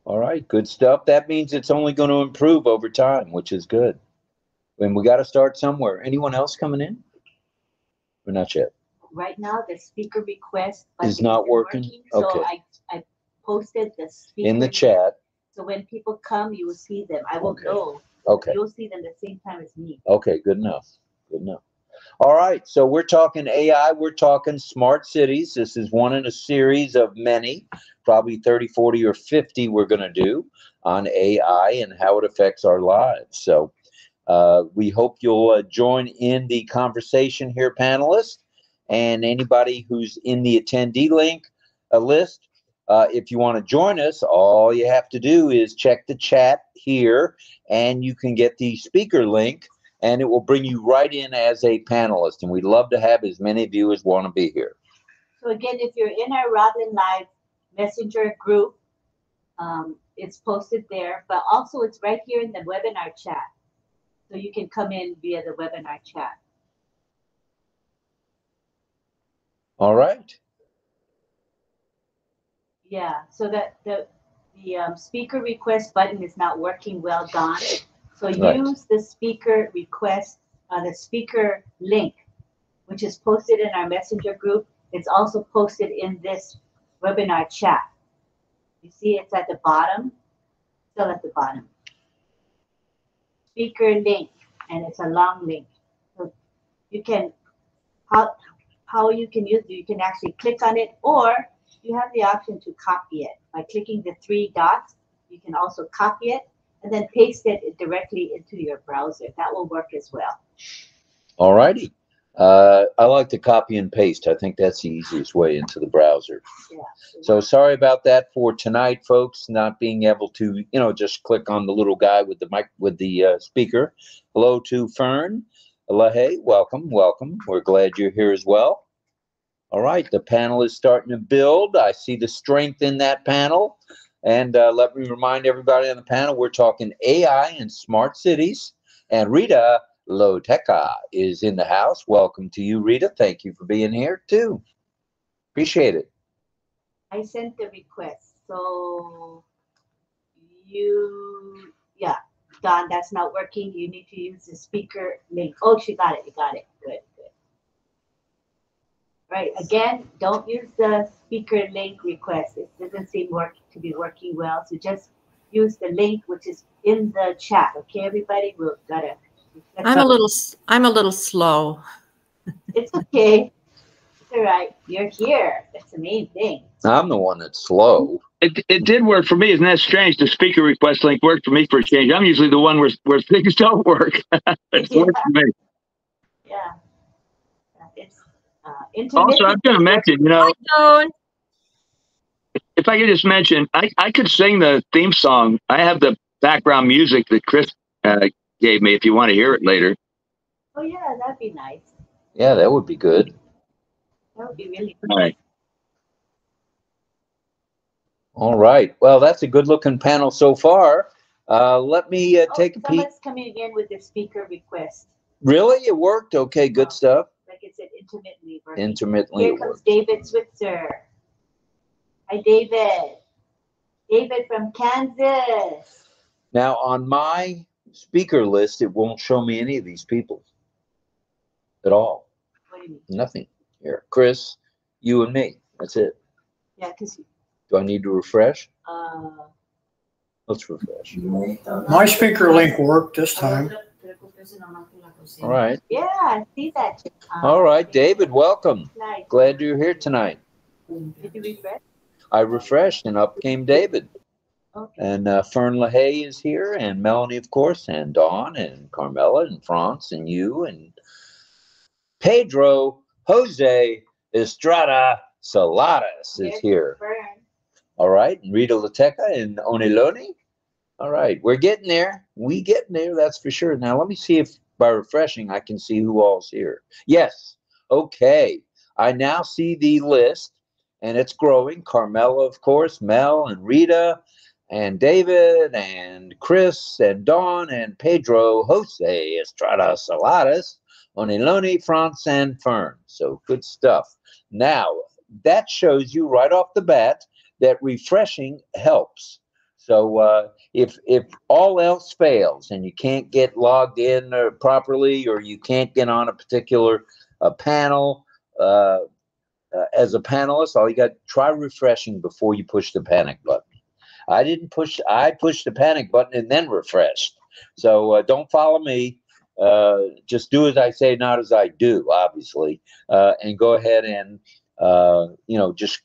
All right. Good stuff. That means it's only going to improve over time, which is good. And we got to start somewhere. Anyone else coming in? Or not yet? Right now, the speaker request Is not isn't working? So Okay. I posted the speaker In the link. chat. So when people come, you will see them. I will Okay. know. Okay. You'll see them the same time as me. Okay. Good enough. Good enough. All right. So we're talking AI. We're talking smart cities. This is one in a series of many, probably 30, 40, or 50 we're going to do on AI and how it affects our lives. So we hope you'll join in the conversation here, panelists, and anybody who's in the attendee link list. If you want to join us, all you have to do is check the chat here, and you can get the speaker link, and it will bring you right in as a panelist. And we'd love to have as many of you as want to be here. So again, if you're in our RobLynn Live Messenger group, it's posted there, but also it's right here in the webinar chat. So you can come in via the webinar chat. All right. Yeah, so that the speaker request button is not working well, Don. So Right. use the speaker request, the speaker link, which is posted in our messenger group. It's also posted in this webinar chat. You see it's at the bottom, still at the bottom. Speaker link, and it's a long link. So you can, how you can use it, you can actually click on it, or you have the option to copy it. By clicking the 3 dots, you can also copy it and then paste it directly into your browser. That will work as well. All righty. I like to copy and paste. I think that's the easiest way into the browser. Yeah. So sorry about that for tonight, folks, not being able to, just click on the little guy with the mic, with the speaker. Hello to Fern. Hey, welcome, welcome. We're glad you're here as well. All right, the panel is starting to build. I see the strength in that panel. And let me remind everybody on the panel, we're talking AI and smart cities. And Rita Loteca is in the house. Welcome to you, Rita. Thank you for being here, too. Appreciate it. I sent the request. So yeah, Don, that's not working. You need to use the speaker link. Oh, she got it. You got it. Good, good. Right. Again, don't use the speaker link request. It doesn't seem to be working well. So just use the link, which is in the chat. Okay, everybody? We've got to. I'm a little slow. It's okay. It's all right. You're here. That's the main thing. I'm the one that's slow. It did work for me. Isn't that strange? The speaker request link worked for me for a change. I'm usually the one where things don't work. It's worked for me. Yeah. It's Also, I'm going to mention, if I could just mention, I could sing the theme song. I have the background music that Chris gave me if you want to hear it later. Oh, yeah, that'd be nice. Yeah, that would be good. That would be really good. All right. All right. Well, that's a good-looking panel so far. Let me take a peek. Someone's coming in with a speaker request. Really? It worked? Okay, good stuff. Like I said, intermittently working. Intermittently. Here comes David Switzer. Hi, David. David from Kansas. Now, on my speaker list, it won't show me any of these people at all. What do you mean? Nothing here. Chris, you and me. That's it. Yeah, because... Do I need to refresh? Let's refresh. My speaker link worked this time. All right. Yeah, I see that. All right, David, welcome. Nice. Glad you're here tonight. Did you refresh? I refreshed, and up came David. Okay. And Fern LaHaye is here, and Melanie, of course, and Dawn, and Carmela, and France, and you, and Pedro Jose Estrada Saladas is here. Fern. All right, and Rita Loteca and Oneloni. All right, we're getting there. We getting there, that's for sure. Now, let me see if by refreshing, I can see who all's here. Yes, okay. I now see the list, and it's growing. Carmela, of course, Mel and Rita, and David and Chris and Dawn and Pedro, Jose, Estrada, Saladas, Oniloni, France, and Fern. So good stuff. Now, that shows you right off the bat that refreshing helps. So if all else fails and you can't get logged in properly, or you can't get on a particular panel as a panelist, all you got, try refreshing before you push the panic button. I pushed the panic button and then refreshed. So don't follow me. Just do as I say, not as I do, obviously. And go ahead and, just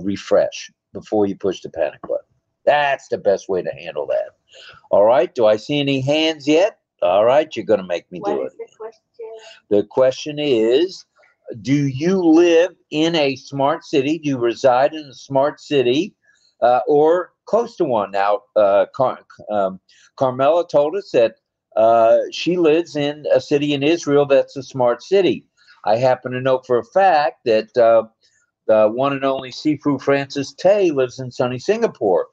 refresh before you push the panic button. That's the best way to handle that. All right. Do I see any hands yet? All right. You're going to make me do it. What is the question? The question is, do you live in a smart city? Do you reside in a smart city or close to one? Now, Carmela told us that she lives in a city in Israel that's a smart city. I happen to know for a fact that the one and only Sifu Francis Tay lives in sunny Singapore.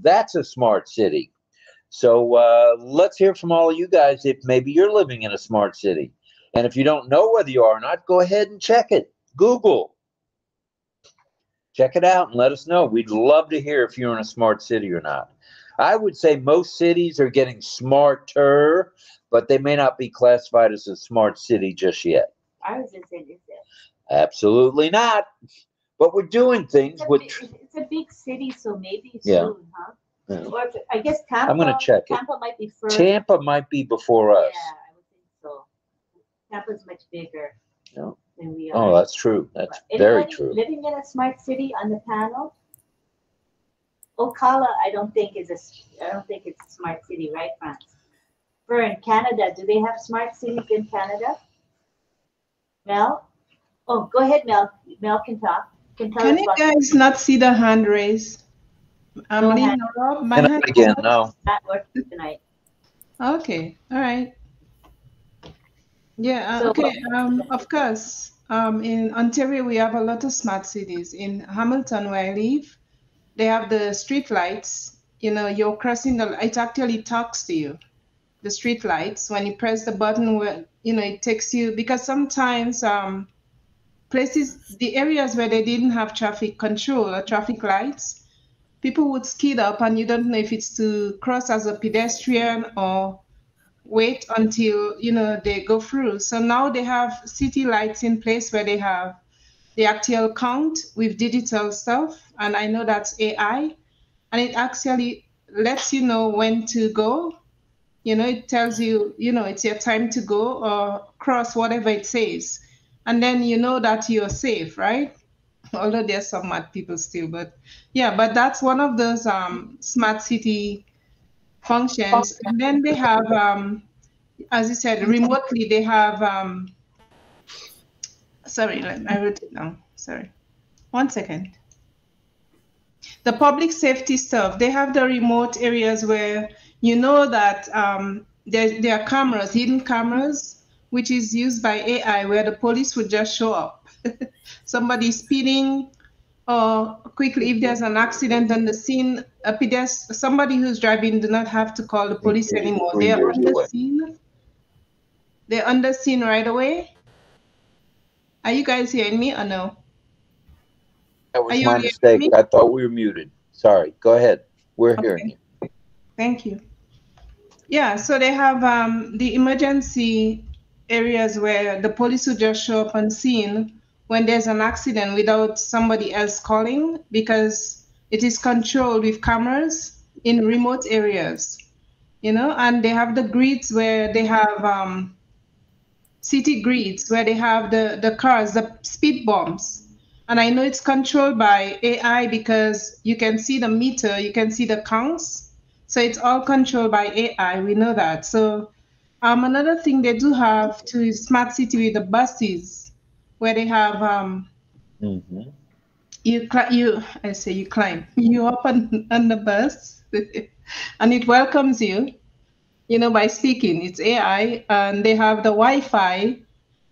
That's a smart city. So let's hear from all of you guys if maybe you're living in a smart city. And if you don't know whether you are or not, go ahead and check it. Google. Check it out and let us know. We'd love to hear if you're in a smart city or not. I would say most cities are getting smarter, but they may not be classified as a smart city just yet. Ours is it? Absolutely not. But we're doing things with. It's a big city, so maybe Yeah. soon, huh? Yeah. Or I guess Tampa. I'm going to check it. Tampa might be first. Tampa might be before us. Yeah, I would think so. Tampa's much bigger Yeah. than we are. Oh, that's true. That's But very anybody true. living in a smart city on the panel? Ocala, I don't think it's a smart city, right, France? Fern, Canada, do they have smart cities in Canada? Mel? Oh, go ahead, Mel. Mel can talk. Can tell Can us you what guys not see the hand raise? No Lynn hand. or Rob, my And hand. again, no. not working tonight. Okay, all right. Yeah, So- okay. Of course, in Ontario, we have a lot of smart cities. In Hamilton, where I live, they have the street lights. You're crossing it actually talks to you. The street lights, when you press the button, where it takes you, because sometimes the areas where they didn't have traffic control or traffic lights, people would speed up and you don't know if it's to cross as a pedestrian or wait until they go through. So now they have city lights in place where they have the actual count with digital stuff, and I know that's AI, and it actually lets you know when to go. It tells you, it's your time to go or cross whatever it says, and then you know that you're safe, right? Although there's some mad people still, but yeah, but that's one of those smart city functions. And then they have, as you said, remotely they have, sorry, I wrote it down. Sorry, 1 second. The public safety stuff, they have the remote areas where you know that there are cameras, hidden cameras, which is used by AI, where the police would just show up. Somebody speeding, or quickly, if there's an accident on the scene, somebody who's driving do not have to call the police anymore. They're on the scene. They're on the scene right away. Are you guys hearing me or no? That was Are you my hearing mistake. me? I thought we were muted. Sorry. Go ahead. We're hearing you. Thank you. Yeah, so they have the emergency areas where the police will just show up on scene when there's an accident without somebody else calling, because it is controlled with cameras in remote areas, and they have the grids where they have city grids where they have the cars, the speed bumps. And I know it's controlled by AI because you can see the meter, you can see the counts. So it's all controlled by AI. We know that. So another thing they do have too is smart city with the buses, where they have you climb, you hop on the bus, and it welcomes you, by speaking. It's AI, and they have the Wi-Fi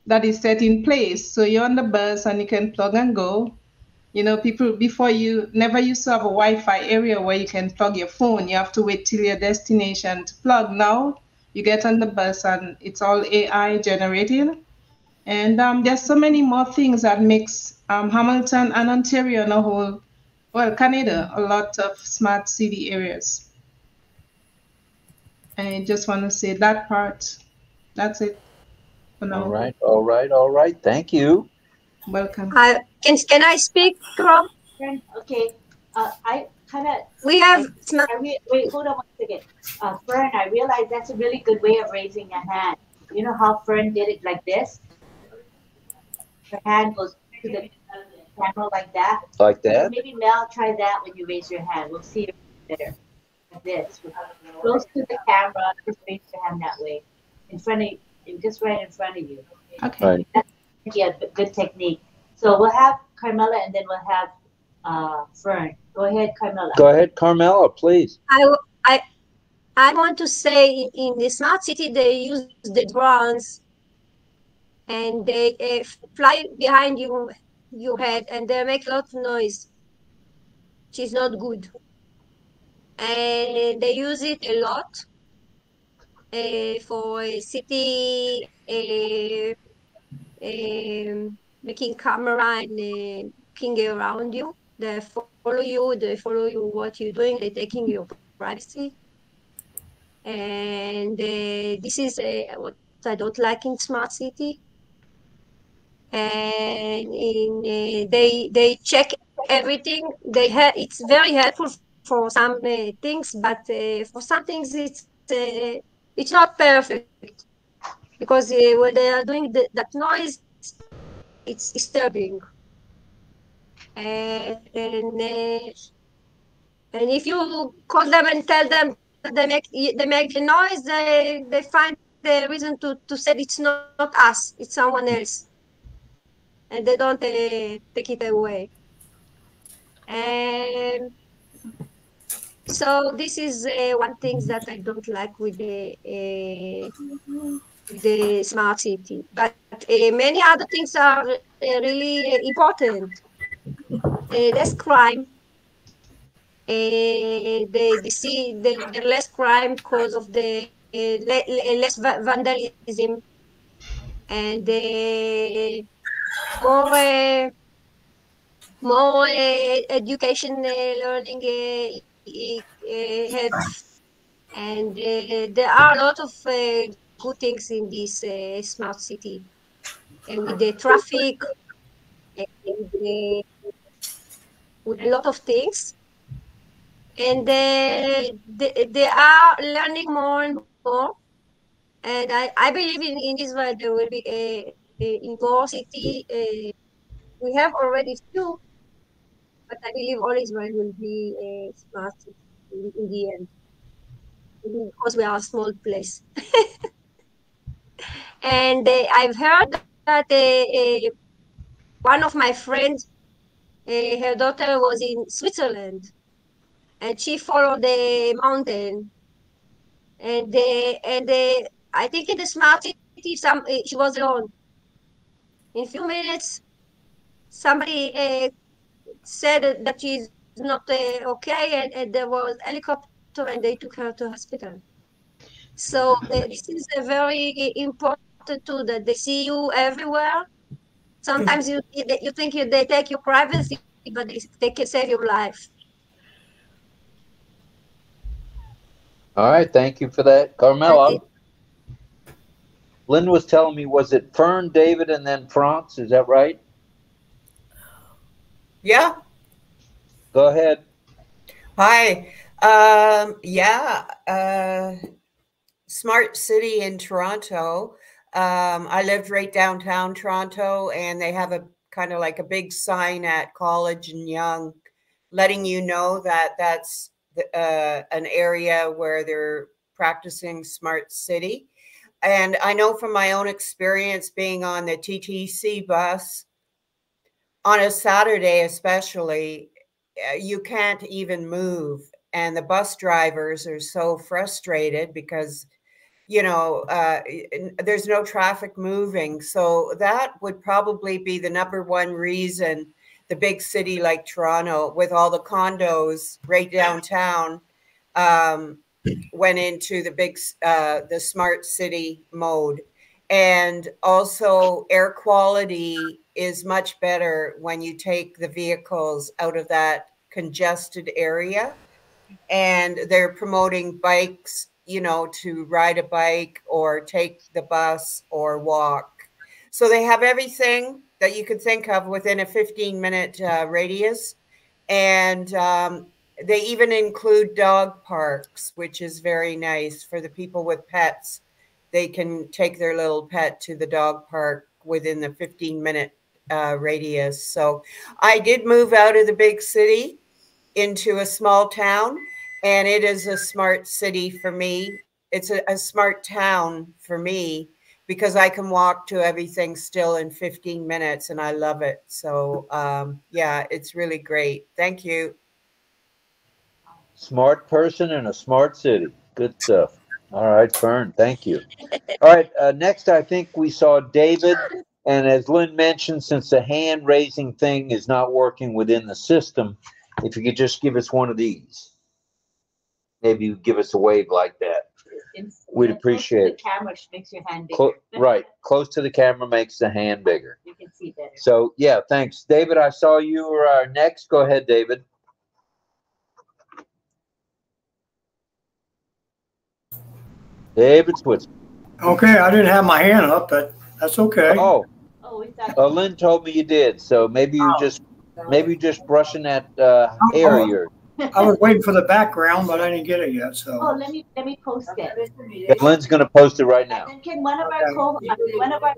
that is set in place. So you're on the bus and you can plug and go. You know, people before you never used to have a Wi-Fi area where you can plug your phone. You have to wait till your destination to plug. Now you get on the bus and it's all AI generated. And there's so many more things that makes Hamilton and Ontario and a whole, well, Canada, a lot of smart city areas. I just want to say that part. That's it for now. All right, all right, all right. Thank you. Welcome. Can I speak, Rob? Okay. I kind of. We have Wait, hold on one second. Fern, I realize that's a really good way of raising a hand. You know how Fern did it like this? Her hand goes to the camera like that. Like that? So maybe Mel, try that when you raise your hand. We'll see if it's better. Like this. Close to the camera. Just raise your hand that way. In front of you. Just right in front of you. Okay. Right. That's a good technique. So we'll have Carmela and then we'll have Fern. Go ahead, Carmela. Go ahead, Carmela, please. I want to say in the smart city they use the drones and they fly behind your head and they make a lot of noise, which is not good. And they use it a lot for city making camera and looking around you. They follow you what you're doing, they're taking your privacy. And this is what I don't like in smart city. And they check everything. It's very helpful for some things, but for some things it's not perfect because when they are doing that noise, it's disturbing. And if you call them and tell them that they make the noise, they find the reason to say it's not us, it's someone else, and they don't take it away. And so this is one thing that I don't like with the smart city. But many other things are really important. Less crime. They see the less crime because of the less vandalism and more more education learning health, and there are a lot of good things in this smart city, and with the traffic and with a lot of things. And they are learning more and more. And I believe in Israel there will be in more city. We have already few, but I believe all Israel will be smart city in the end. Maybe because we are a small place. And I've heard that one of my friends, her daughter was in Switzerland, and she followed the mountain. And I think in the smart city, she was alone. In a few minutes, somebody said that she's not okay, and there was helicopter, and they took her to hospital. So this is a very important too, that they see you everywhere. Sometimes you think they take your privacy, but they can save your life. All right, thank you for that, Carmela. Lynn was telling me, was it Fern, David, and then France? Is that right? Yeah. Go ahead. Hi. Smart city in Toronto. I lived right downtown Toronto, and they have a kind of like a big sign at College and Yonge letting you know that that's an area where they're practicing smart city. And I know from my own experience being on the TTC bus, on a Saturday especially, you can't even move. And the bus drivers are so frustrated because, you know, there's no traffic moving. So that would probably be the #1 reason the big city like Toronto with all the condos right downtown went into the smart city mode. And also air quality is much better when you take the vehicles out of that congested area. And they're promoting bikes, you know, to ride a bike or take the bus or walk. So they have everything that you could think of within a 15-minute radius. And they even include dog parks, which is very nice for the people with pets. They can take their little pet to the dog park within the 15-minute radius. So I did move out of the big city into a small town, and it is a smart city for me. It's a smart town for me because I can walk to everything still in 15 minutes, and I love it. So yeah, it's really great. Thank you. Smart person in a smart city. Good stuff. All right, Fern, thank you. All right, next I think we saw David. And as Lynn mentioned, since the hand raising thing is not working within the system, if you could just give us one of these. Maybe you give us a wave like that. We'd appreciate it. The camera makes your hand bigger. Right, close to the camera makes the hand bigger. You can see better. So yeah, thanks. David, I saw you were next. Go ahead, David. David Switzer. Okay, I didn't have my hand up, but that's okay. Oh, we thought Lynn told me you did. So maybe you just brushing that hair of yours. I was waiting for the background, but I didn't get it yet. So let me post it. Yeah, Lynn's going to post it right now. And can one of our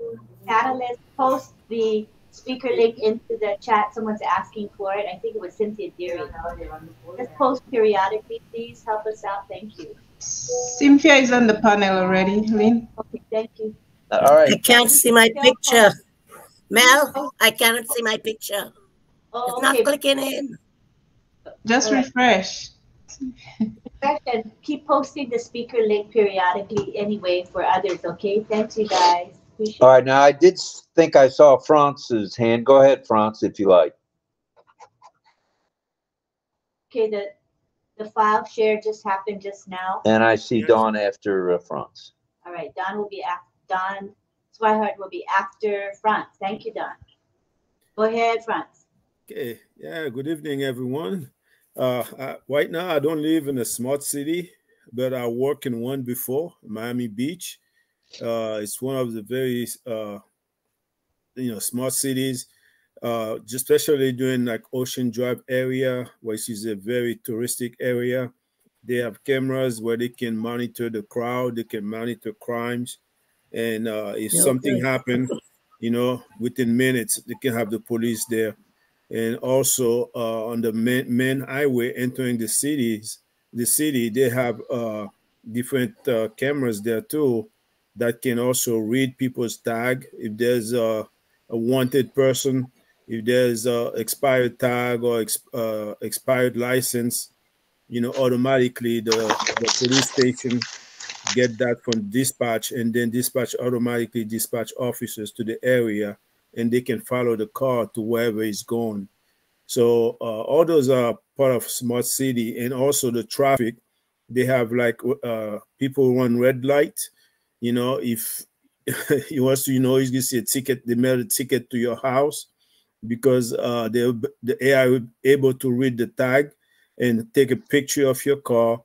panelists post the speaker link into the chat? Someone's asking for it. I think it was Cynthia Deary. Just post periodically, please. Help us out. Thank you. Cynthia is on the panel already, Lynn. Okay, thank you. All right. I can't see my picture. Mel, I cannot see my picture. Oh, it's not clicking in. Just refresh. And keep posting the speaker link periodically anyway for others, okay? Thanks, you guys. All right, now I did think I saw France's hand. Go ahead, France, if you like. Okay, the file share just happened just now. And I see Dawn after France. All right, Dawn Swihart will be after France. Thank you, Dawn. Go ahead, France. Okay, yeah, good evening, everyone. Right now, I don't live in a smart city, but I work in one before, Miami Beach. It's one of the very, smart cities, especially during like Ocean Drive area, which is a very touristic area. They have cameras where they can monitor the crowd, they can monitor crimes, and if something happens, within minutes, they can have the police there. And also on the main highway entering the city, they have different cameras there too that can also read people's tag. If there's a wanted person, if there's a expired tag or expired license, automatically the police station get that from dispatch, and then dispatch automatically dispatch officers to the area, and they can follow the car to wherever it's going. So all those are part of smart city. And also the traffic, they have like people run red light. If he wants to, you see a ticket, they mail a ticket to your house because the AI will be able to read the tag and take a picture of your car,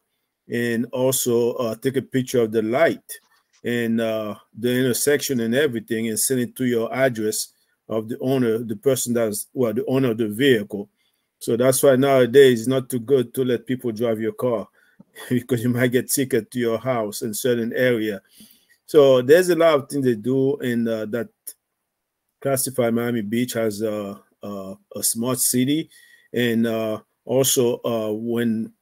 and also take a picture of the light and the intersection and everything, and send it to your address of the owner, the person the owner of the vehicle. So that's why nowadays it's not too good to let people drive your car because you might get ticket to your house in certain area. So there's a lot of things they do, and that classify Miami Beach as a smart city. And also when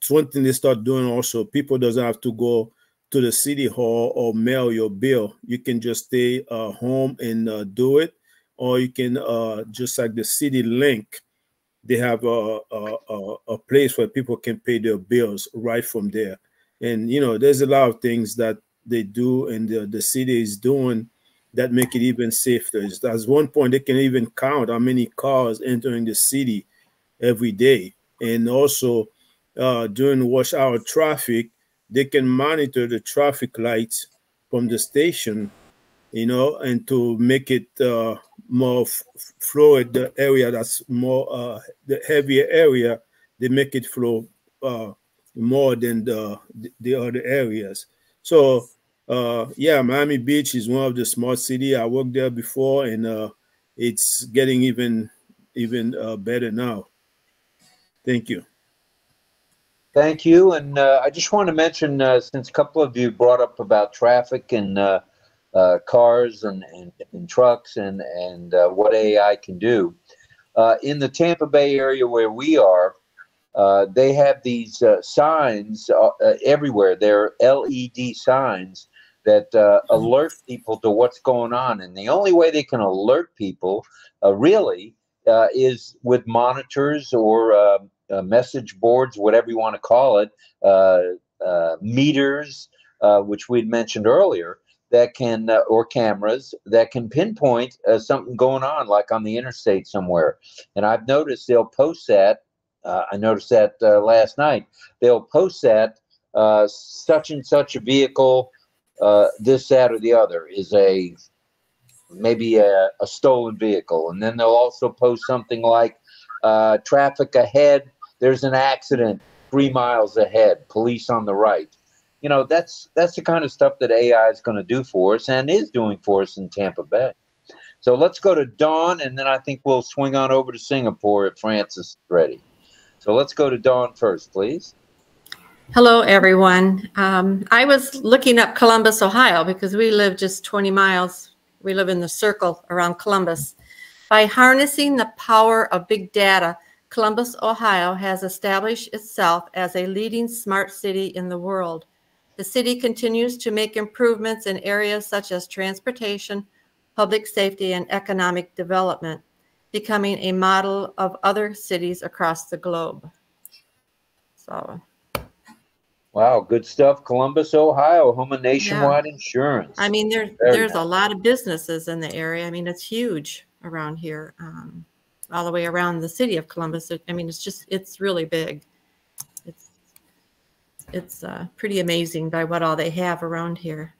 one thing they start doing also, people doesn't have to go to the city hall or mail your bill. You can just stay home and do it, or you can just like the city link, they have a place where people can pay their bills right from there. And there's a lot of things that they do, and the city is doing that make it even safer. At one point, they can even count how many cars entering the city every day. And also during rush hour traffic, they can monitor the traffic lights from the station, you know, and to make it more fluid, the area that's more, the heavier area, they make it flow more than the other areas. So, yeah, Miami Beach is one of the smart city. I worked there before, and it's getting even better now. Thank you. Thank you. And I just want to mention, since a couple of you brought up about traffic and cars and trucks and what AI can do, in the Tampa Bay area where we are, they have these signs everywhere. They're LED signs that alert people to what's going on. And the only way they can alert people really is with monitors or message boards, whatever you want to call it, meters, which we'd mentioned earlier, that can, or cameras that can pinpoint something going on, like on the interstate somewhere. And I've noticed they'll post that. I noticed that last night. They'll post that such and such a vehicle, this, that, or the other is maybe a stolen vehicle. And then they'll also post something like traffic ahead. There's an accident 3 miles ahead. Police on the right. You know, that's the kind of stuff that AI is going to do for us and is doing for us in Tampa Bay. So let's go to Dawn, and then I think we'll swing on over to Singapore if Francis is ready. So let's go to Dawn first, please. Hello, everyone. I was looking up Columbus, Ohio, because we live just 20 miles. We live in the circle around Columbus. By harnessing the power of big data, Columbus, Ohio has established itself as a leading smart city in the world. The city continues to make improvements in areas such as transportation, public safety, and economic development, becoming a model of other cities across the globe. So, wow, good stuff. Columbus, Ohio, home of Nationwide Insurance. I mean, there's a lot of businesses in the area. I mean, it's huge around here, all the way around the city of Columbus. I mean, it's really big. It's pretty amazing by what all they have around here.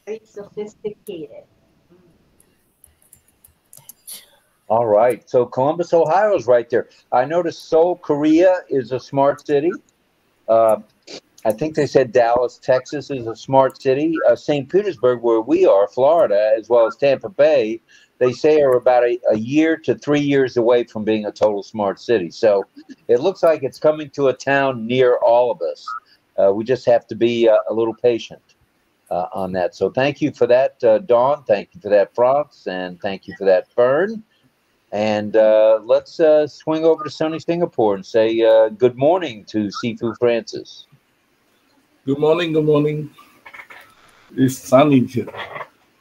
Very sophisticated. All right. So Columbus, Ohio is right there. I noticed Seoul, Korea is a smart city. I think they said Dallas, Texas is a smart city. St. Petersburg, where we are, Florida, as well as Tampa Bay, they say are about a year to 3 years away from being a total smart city. So it looks like it's coming to a town near all of us. We just have to be a little patient on that. So thank you for that, Dawn. Thank you for that, Franz. And thank you for that, Fern. And let's swing over to sunny Singapore and say good morning to Sifu Francis. Good morning. Good morning. It's sunny here.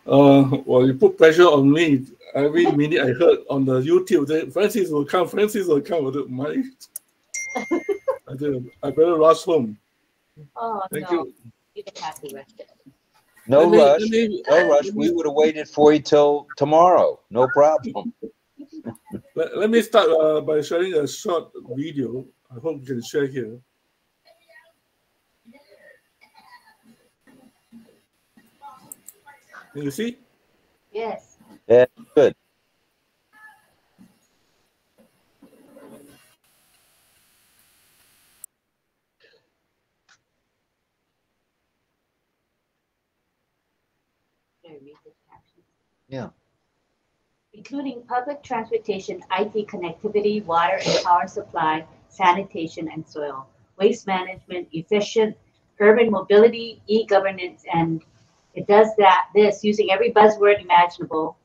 Well, you put pressure on me. Every minute I heard on the YouTube that Francis will come. Francis will come. I better rush home. Oh, Thank no. you. You can have the rest of it. No rush. No rush. We would have waited for you till tomorrow. No problem. Let me start by sharing a short video. I hope you can share here. Can you see? Yes. Yeah, good. Yeah. Including public transportation, IT connectivity, water and power supply, sanitation and soil, waste management, efficient urban mobility, e-governance, and it does this using every buzzword imaginable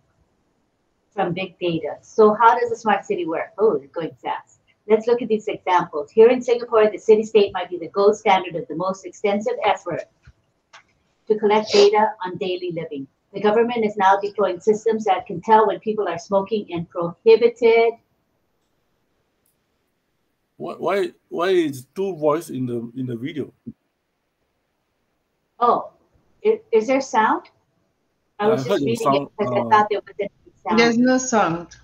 from big data. So how does a smart city work? Oh, it's going fast. Let's look at these examples. Here in Singapore, the city-state might be the gold standard of the most extensive effort to collect data on daily living. The government is now deploying systems that can tell when people are smoking in prohibited. Why is two voice in the video? Oh, is there sound? I was I heard just your reading it sound. because I thought there was any sound. There's no sound.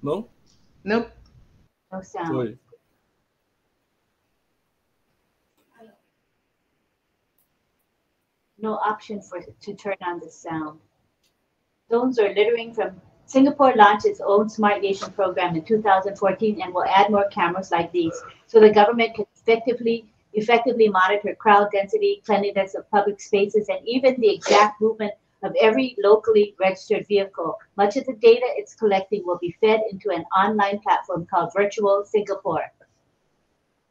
No? Nope. No sound. Sorry. No option to turn on the sound. Zones or littering from Singapore launched its own Smart Nation program in 2014 and will add more cameras like these so the government can effectively monitor crowd density, cleanliness of public spaces, and even the exact movement of every locally registered vehicle. Much of the data it's collecting will be fed into an online platform called Virtual Singapore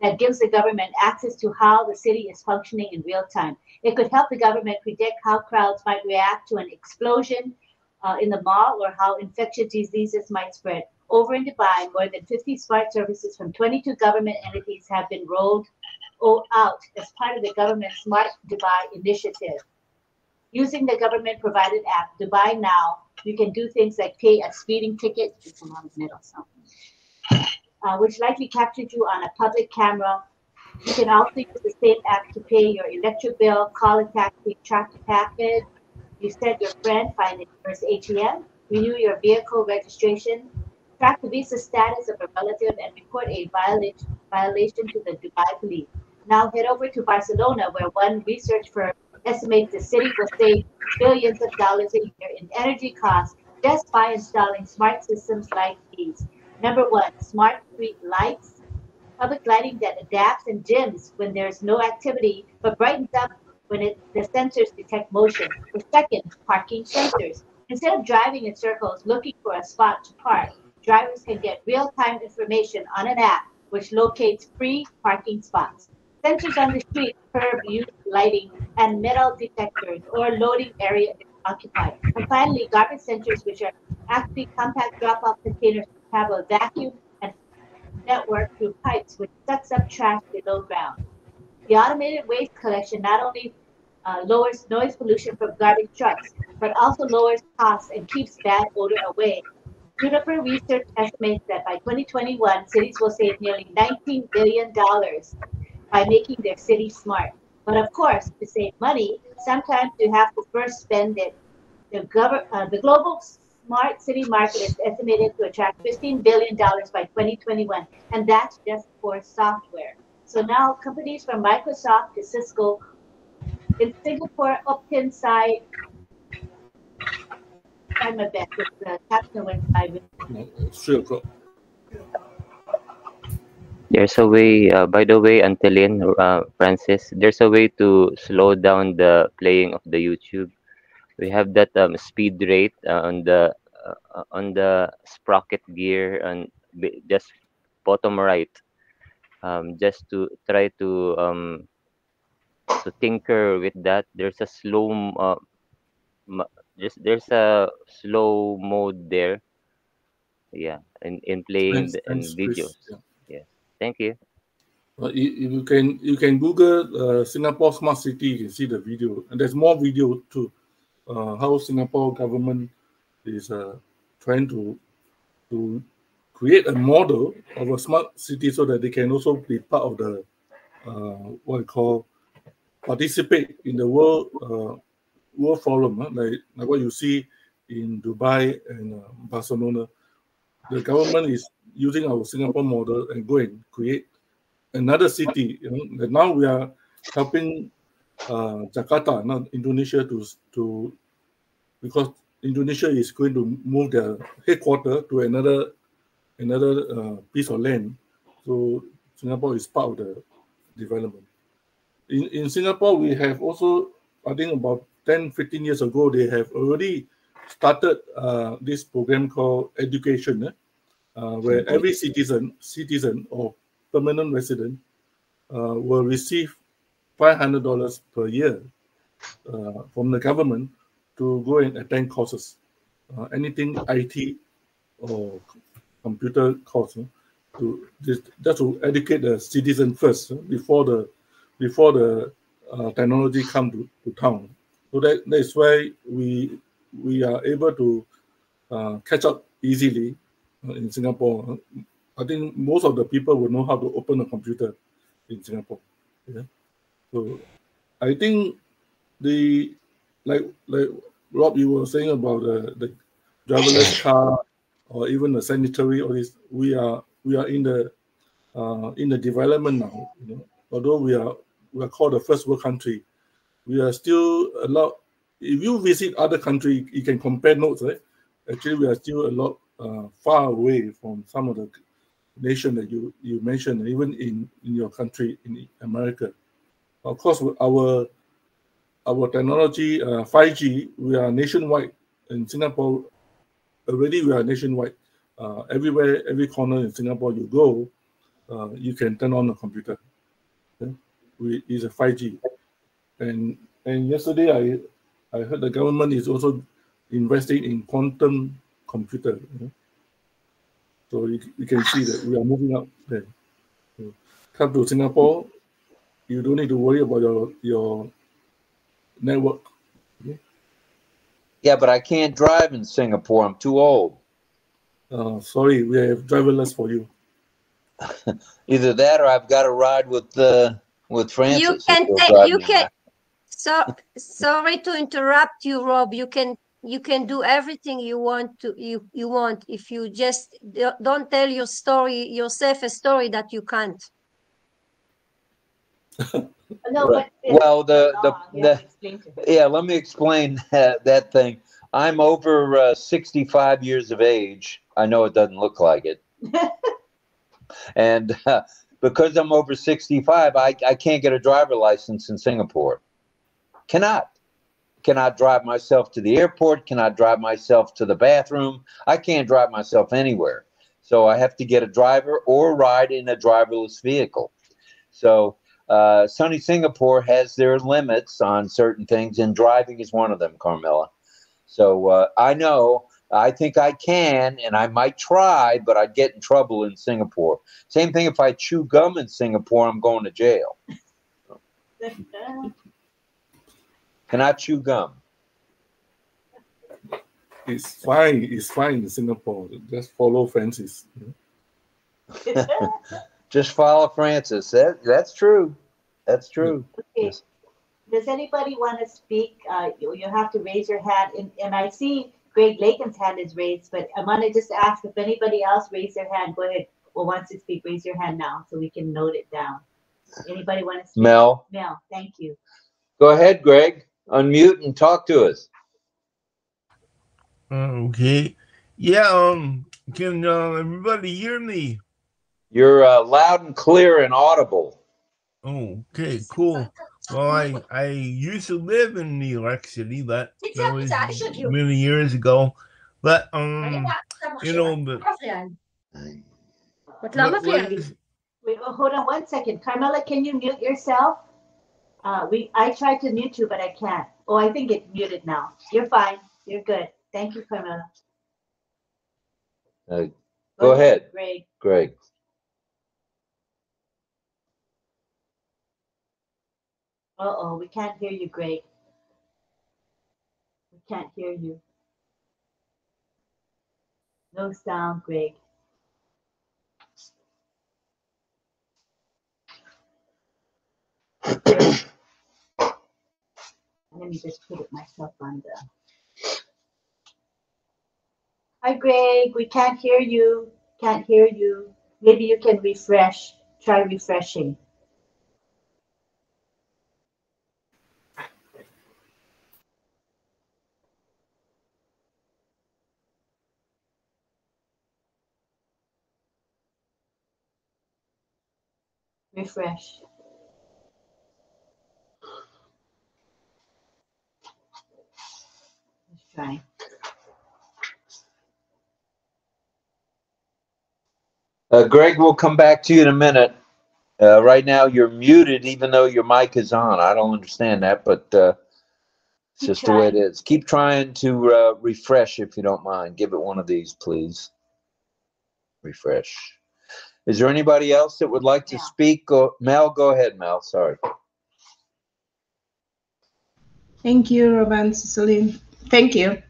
that gives the government access to how the city is functioning in real time. It could help the government predict how crowds might react to an explosion in the mall or how infectious diseases might spread. Over in Dubai, more than 50 smart services from 22 government entities have been rolled out as part of the government's Smart Dubai initiative. Using the government-provided app, Dubai Now, you can do things like pay a speeding ticket, it's a lot of metal sound, which likely captured you on a public camera. You can also use the same app to pay your electric bill, call a taxi, track a package. You send your friend, find the nearest ATM, renew your vehicle registration, track the visa status of a relative, and report a violation to the Dubai police. Now head over to Barcelona, where one research firm estimates the city will save billions of dollars a year in energy costs just by installing smart systems like these. Number one, smart street lights, public lighting that adapts and dims when there's no activity, but brightens up when the sensors detect motion. The second, parking sensors. Instead of driving in circles looking for a spot to park, drivers can get real-time information on an app which locates free parking spots. Sensors on the street, curb, use lighting, and metal detectors or loading area is occupied. And finally, garbage sensors, which are actually compact drop-off containers, have a vacuum and network through pipes which sucks up trash below ground. The automated waste collection not only lowers noise pollution from garbage trucks, but also lowers costs and keeps bad odor away. Juniper Research estimates that by 2021, cities will save nearly $19 billion by making their cities smart. But of course, to save money, sometimes you have to first spend it. The global smart city market is estimated to attract $15 billion by 2021, and that's just for software. So now companies from Microsoft to Cisco in Singapore, Upton side, try my best. The captain went by with No, it's 3 o'clock. There's a way, by the way, Antelin, Francis, there's a way to slow down the playing of the YouTube. We have that speed rate on the sprocket gear and just bottom right, just to try to tinker with that. There's a there's a slow mode there. Yeah, in playing Thanks, videos. Chris. Yeah. Yes, thank you. You can Google Singapore Smart City. You can see the video, and there's more video too. How Singapore government is trying to create a model of a smart city so that they can also be part of the what I call participate in the world forum, like what you see in Dubai and Barcelona. The government is using our Singapore model and go and create another city. That now we are helping Jakarta, not Indonesia, to because Indonesia is going to move their headquarters to another piece of land. So Singapore is part of the development. In Singapore, we have also, I think about 10, 15 years ago, they have already started this program called education, where every citizen or permanent resident will receive $500 per year from the government to go and attend courses, anything IT or computer course, just to educate the citizen first before the technology come to town. So that's why we are able to catch up easily in Singapore. I think most of the people will know how to open a computer in Singapore. Yeah. So I think like Rob, you were saying about the driverless car or even the sanitary. Or this, we are in the development now. You know, although we are called the first world country, we are still a lot. If you visit other countries, you can compare notes, right? Actually, we are still a lot far away from some of the nation that you mentioned, even in your country, in America. Of course, our technology, 5G, we are nationwide. In Singapore, already we are nationwide. Everywhere, every corner in Singapore you go, you can turn on a computer. Okay? It's a 5G. And yesterday I heard the government is also investing in quantum computer. You know? So you can see that we are moving up there. So come to Singapore, you don't need to worry about your network. Okay? Yeah, but I can't drive in Singapore. I'm too old. Sorry, we have driverless for you. Either that, or I've got to ride with Francis. You can. So sorry to interrupt you, Rob. You can do everything you want to. You want if you just don't tell yourself a story that you can't. No, but well, yeah. Let me explain that thing. I'm over 65 years of age. I know it doesn't look like it, and because I'm over 65, I can't get a driver license in Singapore. Cannot drive myself to the airport. Cannot drive myself to the bathroom. I can't drive myself anywhere. So I have to get a driver or ride in a driverless vehicle. So sunny Singapore has their limits on certain things, and driving is one of them, Carmela. So I think I can, and I might try, but I'd get in trouble in Singapore. Same thing if I chew gum in Singapore, I'm going to jail. Cannot chew gum. It's fine. It's fine in Singapore. Just follow Francis. Just follow Francis. That's true. That's true. Okay. Does anybody want to speak? You have to raise your hand. And I see Greg Lakin's hand is raised, but I want to just ask if anybody else raised their hand. Go ahead. Well, wants to speak, raise your hand now so we can note it down. Anybody want to speak? Mel, thank you. Go ahead, Greg. Unmute and talk to us. Okay. Yeah, can everybody hear me? You're loud and clear and audible. Okay, cool. Well, I used to live in New York City, but that was many years ago. But you know, Wait, hold on 1 second. Carmela, can you mute yourself? I tried to mute you, but I can't. Oh, I think it's muted now. You're fine. You're good. Thank you, Carmela. Go ahead, Greg. Uh-oh, we can't hear you, Greg. We can't hear you. No sound, Greg. Let me just put it myself on the... Hi, Greg. We can't hear you. Can't hear you. Maybe you can refresh. Try refreshing. Refresh. Let's try. Greg, we'll come back to you in a minute. Right now, you're muted, even though your mic is on. I don't understand that, but it's just the way it is. Keep trying to refresh, if you don't mind. Give it one of these, please. Refresh. Is there anybody else that would like to speak? Mel, go ahead, Mel. Sorry. Thank you, Rob and Cecily. Thank you.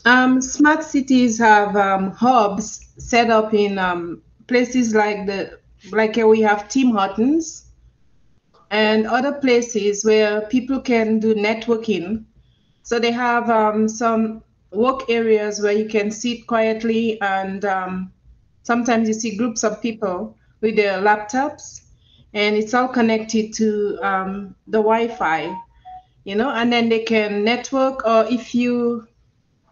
Smart cities have hubs set up in places like we have Tim Hortons and other places where people can do networking So they have some work areas where you can sit quietly, and sometimes you see groups of people with their laptops, and it's all connected to the Wi-Fi, you know, and then they can network. Or if you,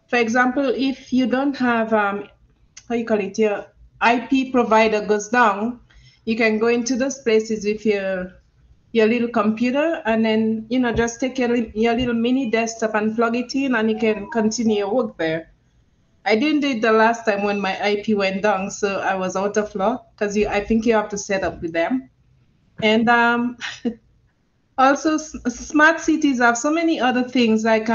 for example, if you don't have how you call it, your IP provider goes down, you can go into those places with your little computer, and then, you know, just take your little mini desktop and plug it in, and you can continue your work there. I didn't do it the last time when my IP went down, so I was out of luck, because I think you have to set up with them. And also smart cities have so many other things, like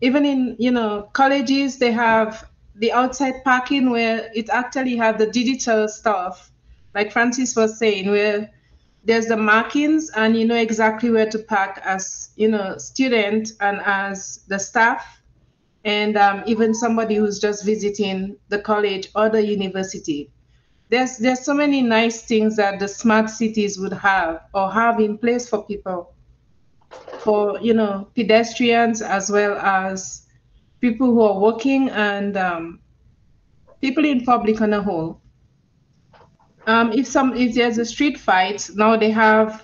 even in, you know, colleges, they have the outside parking where it actually have the digital stuff, like Francis was saying, where there's the markings, and you know exactly where to park as, you know, student and as the staff, and even somebody who's just visiting the college or the university. There's so many nice things that the smart cities would have or have in place for people, for, you know, pedestrians as well as people who are working, and people in public on a whole. If there's a street fight, now they have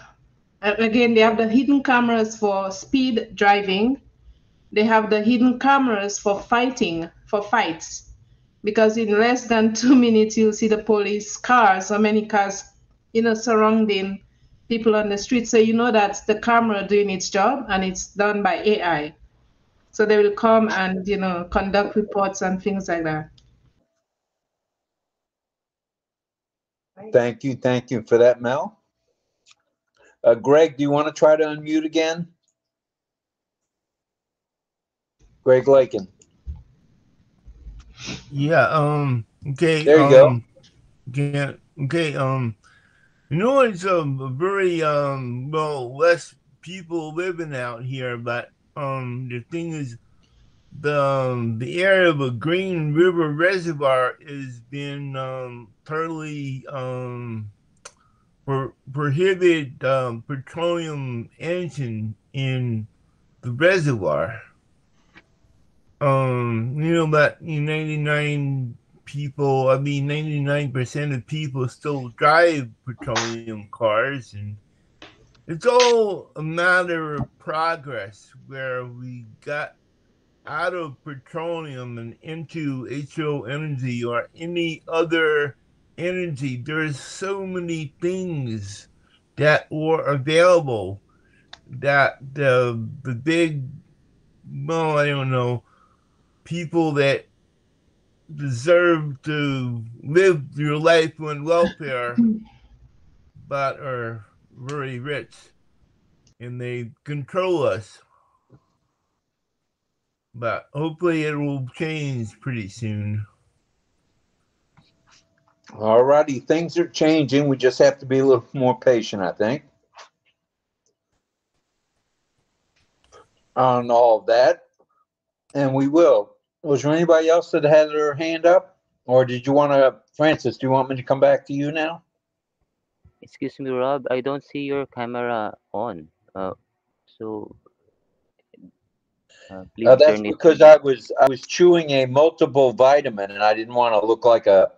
again, they have the hidden cameras for speed driving. They have the hidden cameras for fights, because in less than 2 minutes you'll see the police cars, or many cars, you know, surrounding people on the street. So you know that's the camera doing its job, and it's done by AI. So they will come and, you know, conduct reports and things like that. Thank you for that, Mel. Greg, do you want to try to unmute again? Greg Lakin. Yeah. Okay. There you go. Yeah. Okay. You know, it's a very well, less people living out here, but the thing is, the area of a Green River Reservoir has been totally prohibited petroleum engine in the reservoir. You know, about 99% of people still drive petroleum cars, and it's all a matter of progress, where we got out of petroleum and into HO energy or any other energy. There's so many things that were available that the big, well, I don't know, people that deserve to live your life on welfare but are very rich, and they control us. But hopefully it will change pretty soon. All righty, things are changing. We just have to be a little more patient, I think, on all of that, and we will. Was there anybody else that had their hand up, or did you want to, Francis, do you want me to come back to you now? Excuse me, Rob, I don't see your camera on. Please That's turn it. because I was chewing a multiple vitamin, and I didn't want to look like a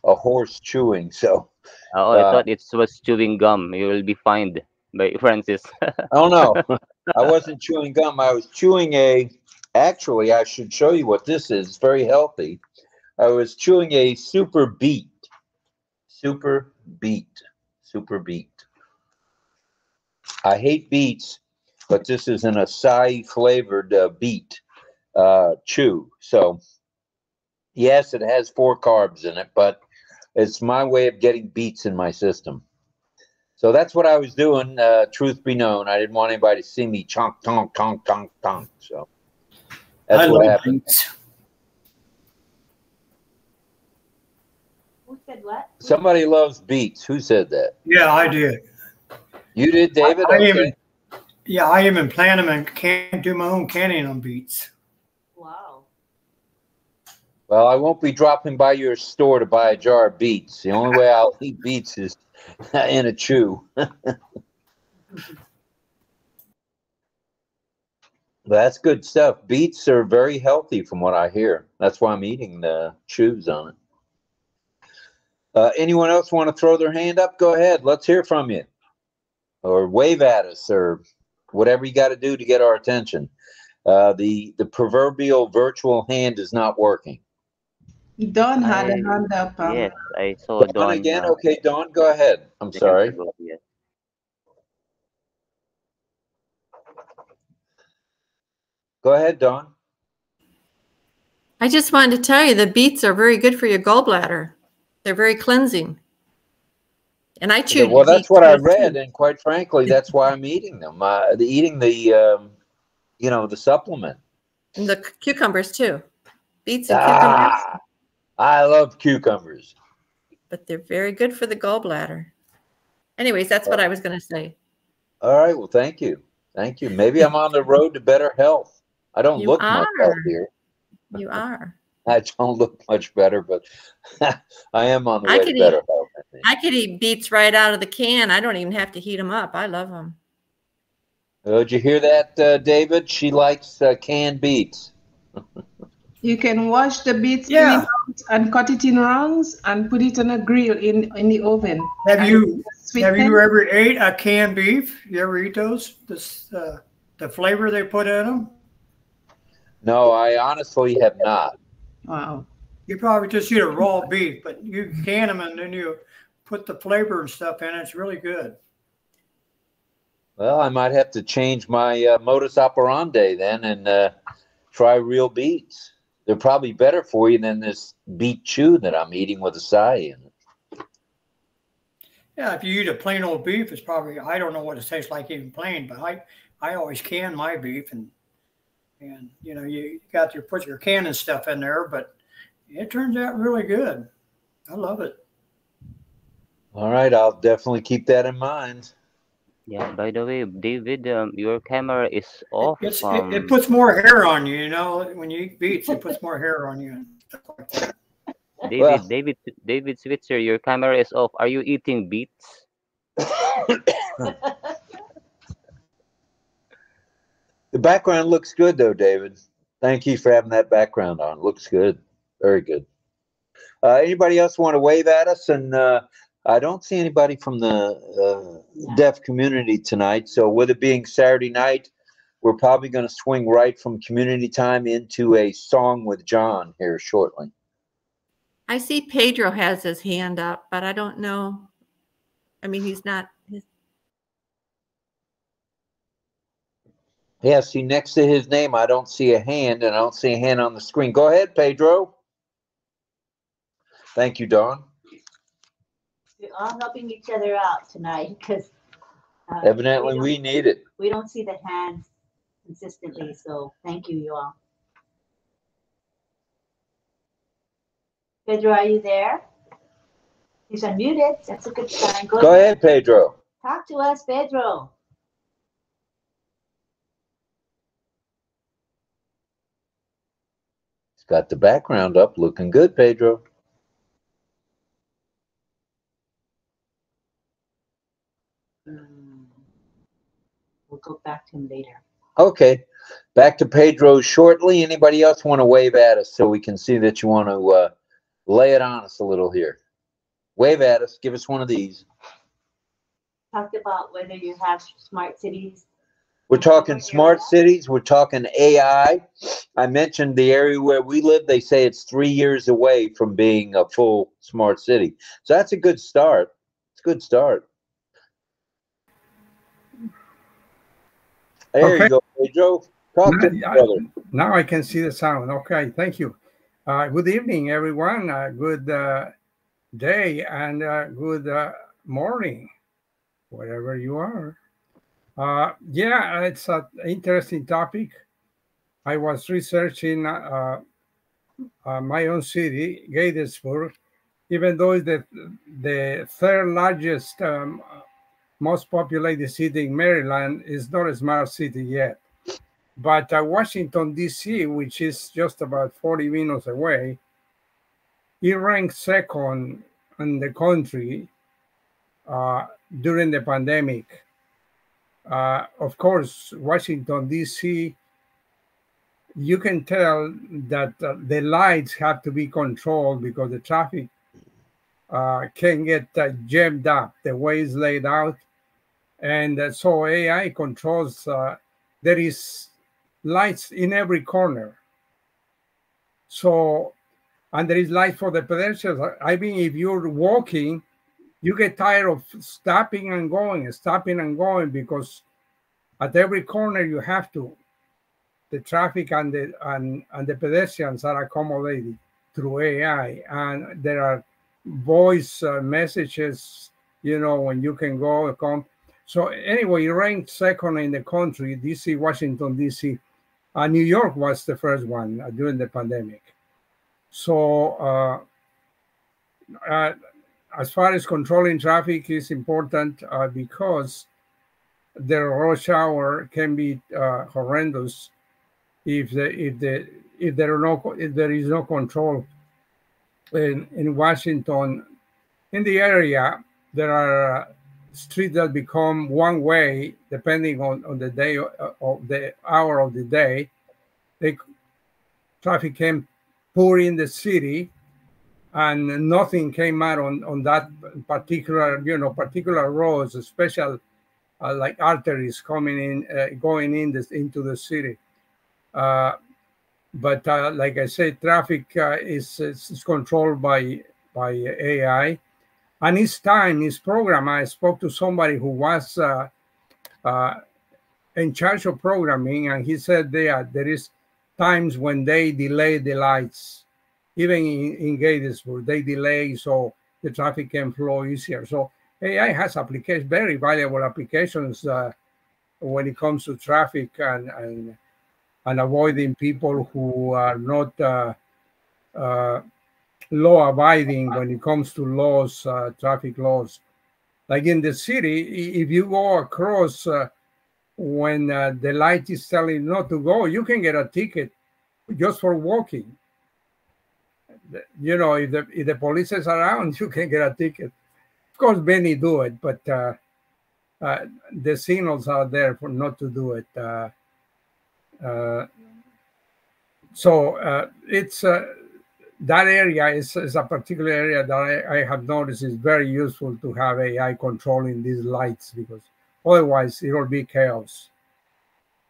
horse chewing. So, Oh, I thought it was chewing gum. You will be fined by Francis. oh no, I wasn't chewing gum. I was chewing actually, I should show you what this is. It's very healthy. I was chewing a super beet. I hate beets, but this is an acai flavored beet chew. So yes, it has 4 carbs in it, but it's my way of getting beets in my system. So that's what I was doing. Truth be known, I didn't want anybody to see me chonk, tonk, tonk, tonk, tonk. So that's what happened. Who said what? Somebody loves beets. Who said that? Yeah, I did. You did, David? Okay. I even plant them and can't do my own canning on beets. Wow. Well, I won't be dropping by your store to buy a jar of beets. The only way I'll eat beets is in a chew. That's good stuff. Beets are very healthy from what I hear. That's why I'm eating the chews on it. Anyone else want to throw their hand up? Go ahead. Let's hear from you. Or wave at us or whatever you got to do to get our attention. The proverbial virtual hand is not working. Dawn had a hand up. Yes, I saw Dawn Dawn. again? Okay, Dawn, go ahead. I'm sorry. Ago, yes. Go ahead, Dawn. I just wanted to tell you the beets are very good for your gallbladder. They're very cleansing. And I chewed. Well, that's what I read, and quite frankly, that's why I'm eating them. Eating the, the supplement. And the cucumbers too. Beets and cucumbers. I love cucumbers. But they're very good for the gallbladder. Anyways, that's what I was going to say. All right. Well, thank you. Thank you. Maybe I'm on the road to better health. I don't look much healthier. You are. I don't look much better, but I am on the way to better health. I could eat beets right out of the can. I don't even have to heat them up. I love them. Did you hear that, David? She likes canned beets. You can wash the beets and cut it in rounds and put it on a grill in the oven. Have you ever ate a canned beef? You ever eat those? The flavor they put in them? No, I honestly have not. Wow. You probably just eat a raw beef, but you can them and then you put the flavor and stuff in. It's really good. Well, I might have to change my modus operandi then and try real beets. They're probably better for you than this beet chew that I'm eating with acai in it. Yeah, if you eat a plain old beef, it's probably, I don't know what it tastes like even plain, but I always can my beef and you got put your canning stuff in there, but it turns out really good. I love it. All right, I'll definitely keep that in mind. Yeah, by the way, David, your camera is off. It puts more hair on you, when you eat beets, it puts more hair on you. David Switzer, your camera is off. Are you eating beets? The background looks good, though, David. Thank you for having that background on. Looks good. Very good. Anybody else want to wave at us? And I don't see anybody from the deaf community tonight. So with it being Saturday night, we're probably going to swing right from community time into a song with John here shortly. I see Pedro has his hand up, but I don't know. I mean, he's not. Yeah, see, next to his name, I don't see a hand, and I don't see a hand on the screen. Go ahead, Pedro. Thank you, Dawn. We're all helping each other out tonight because evidently we need it. We don't see the hands consistently, so thank you all. Pedro, are you there? He's unmuted. That's a good sign. Go ahead, Pedro. Talk to us, Pedro. He's got the background up, looking good, Pedro. We'll go back to him later. Okay, back to Pedro shortly. Anybody else want to wave at us so we can see that you want to lay it on us a little here? Wave at us. Give us one of these. Talked about whether you have smart cities. We're talking smart cities. We're talking AI. I mentioned the area where we live. They say it's 3 years away from being a full smart city. So that's a good start. It's a good start. There you go, Pedro. Talk to me, brother. Now I can see the sound. Okay, thank you. Good evening, everyone. Good day and good morning, wherever you are. Yeah, it's an interesting topic. I was researching my own city, Gatesburg, even though it's the third largest most populated city in Maryland, is not a smart city yet. But Washington, D.C., which is just about 40 minutes away, it ranked second in the country during the pandemic. Of course, Washington, D.C. you can tell that the lights have to be controlled because the traffic can get jammed up the way it's laid out. And so AI controls, there is lights in every corner. So, and there is light for the pedestrians. I mean, if you're walking, you get tired of stopping and going because at every corner you have to. The traffic and the pedestrians are accommodated through AI, and there are voice messages, you know, when you can go and come. So anyway, it ranked second in the country, DC, Washington, DC. New York was the first one during the pandemic. So as far as controlling traffic is important because the rush hour can be horrendous if there is no control. In Washington, in the area, there are streets that become one way depending on the day of the hour of the day. The traffic can pour in the city, and nothing came out on that particular, particular roads, special like arteries coming in, going into the city. But like I said, traffic is controlled by AI, and each program. I spoke to somebody who was in charge of programming, and he said there is times when they delay the lights, even in Gettysburg, they delay so the traffic can flow easier. So AI has applications, very valuable applications when it comes to traffic and avoiding people who are not law-abiding when it comes to laws, traffic laws. Like in the city, if you go across when the light is telling not to go, you can get a ticket just for walking. You know, if the police is around, you can get a ticket. Of course, many do it, but the signals are there for not to do it. So it's that area is a particular area that I have noticed is very useful to have AI controlling these lights, because otherwise it will be chaos.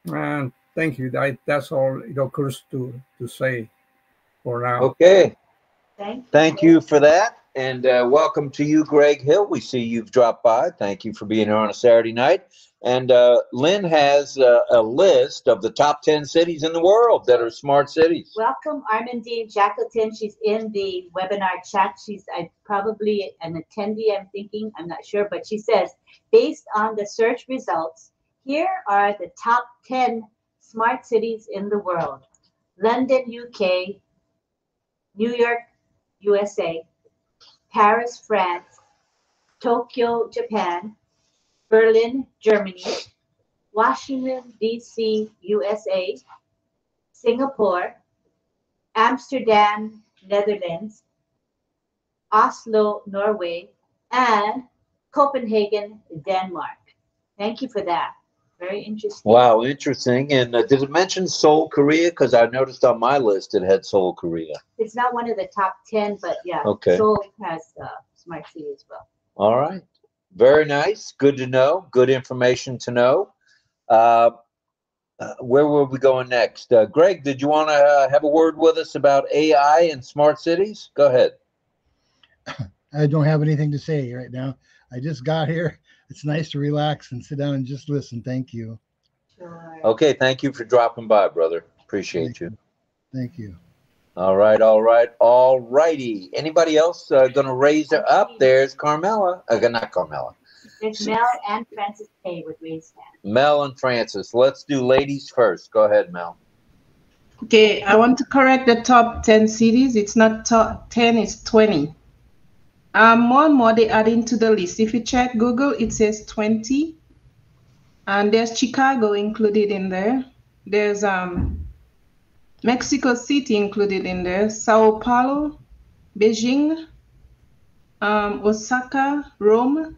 And thank you. That's all it occurs to say for now. Okay. Thank you for that. And welcome to you, Greg Hill. We see you've dropped by. Thank you for being here on a Saturday night. And Lynn has a list of the top 10 cities in the world that are smart cities. Welcome, Armandine Shackleton. She's in the webinar chat. She's probably an attendee, I'm thinking. I'm not sure. But she says, based on the search results, here are the top 10 smart cities in the world. London, UK. New York, USA. Paris, France. Tokyo, Japan. Berlin, Germany, Washington, D.C., USA, Singapore, Amsterdam, Netherlands, Oslo, Norway, and Copenhagen, Denmark. Thank you for that. Very interesting. Wow, interesting. And did it mention Seoul, Korea? Because I noticed on my list it had Seoul, Korea. It's not one of the top 10, but yeah, okay. Seoul has smart city as well. All right. Very nice. Good to know. Good information to know. Where were we going next? Greg, did you want to have a word with us about AI and smart cities? Go ahead. I don't have anything to say right now. I just got here. It's nice to relax and sit down and just listen. Thank you. Sure. Okay. Thank you for dropping by, brother. Appreciate you. Thank you. All right. All right. All righty. Anybody else going to raise her up? There's Carmela. Not Carmela. There's Mel and Francis K with raised hand. Mel and Francis. Let's do ladies first. Go ahead, Mel. Okay. I want to correct the top 10 cities. It's not top 10, it's 20. More and more they add into the list. If you check Google, it says 20. And there's Chicago included in there. There's Mexico City included in there, Sao Paulo, Beijing, Osaka, Rome.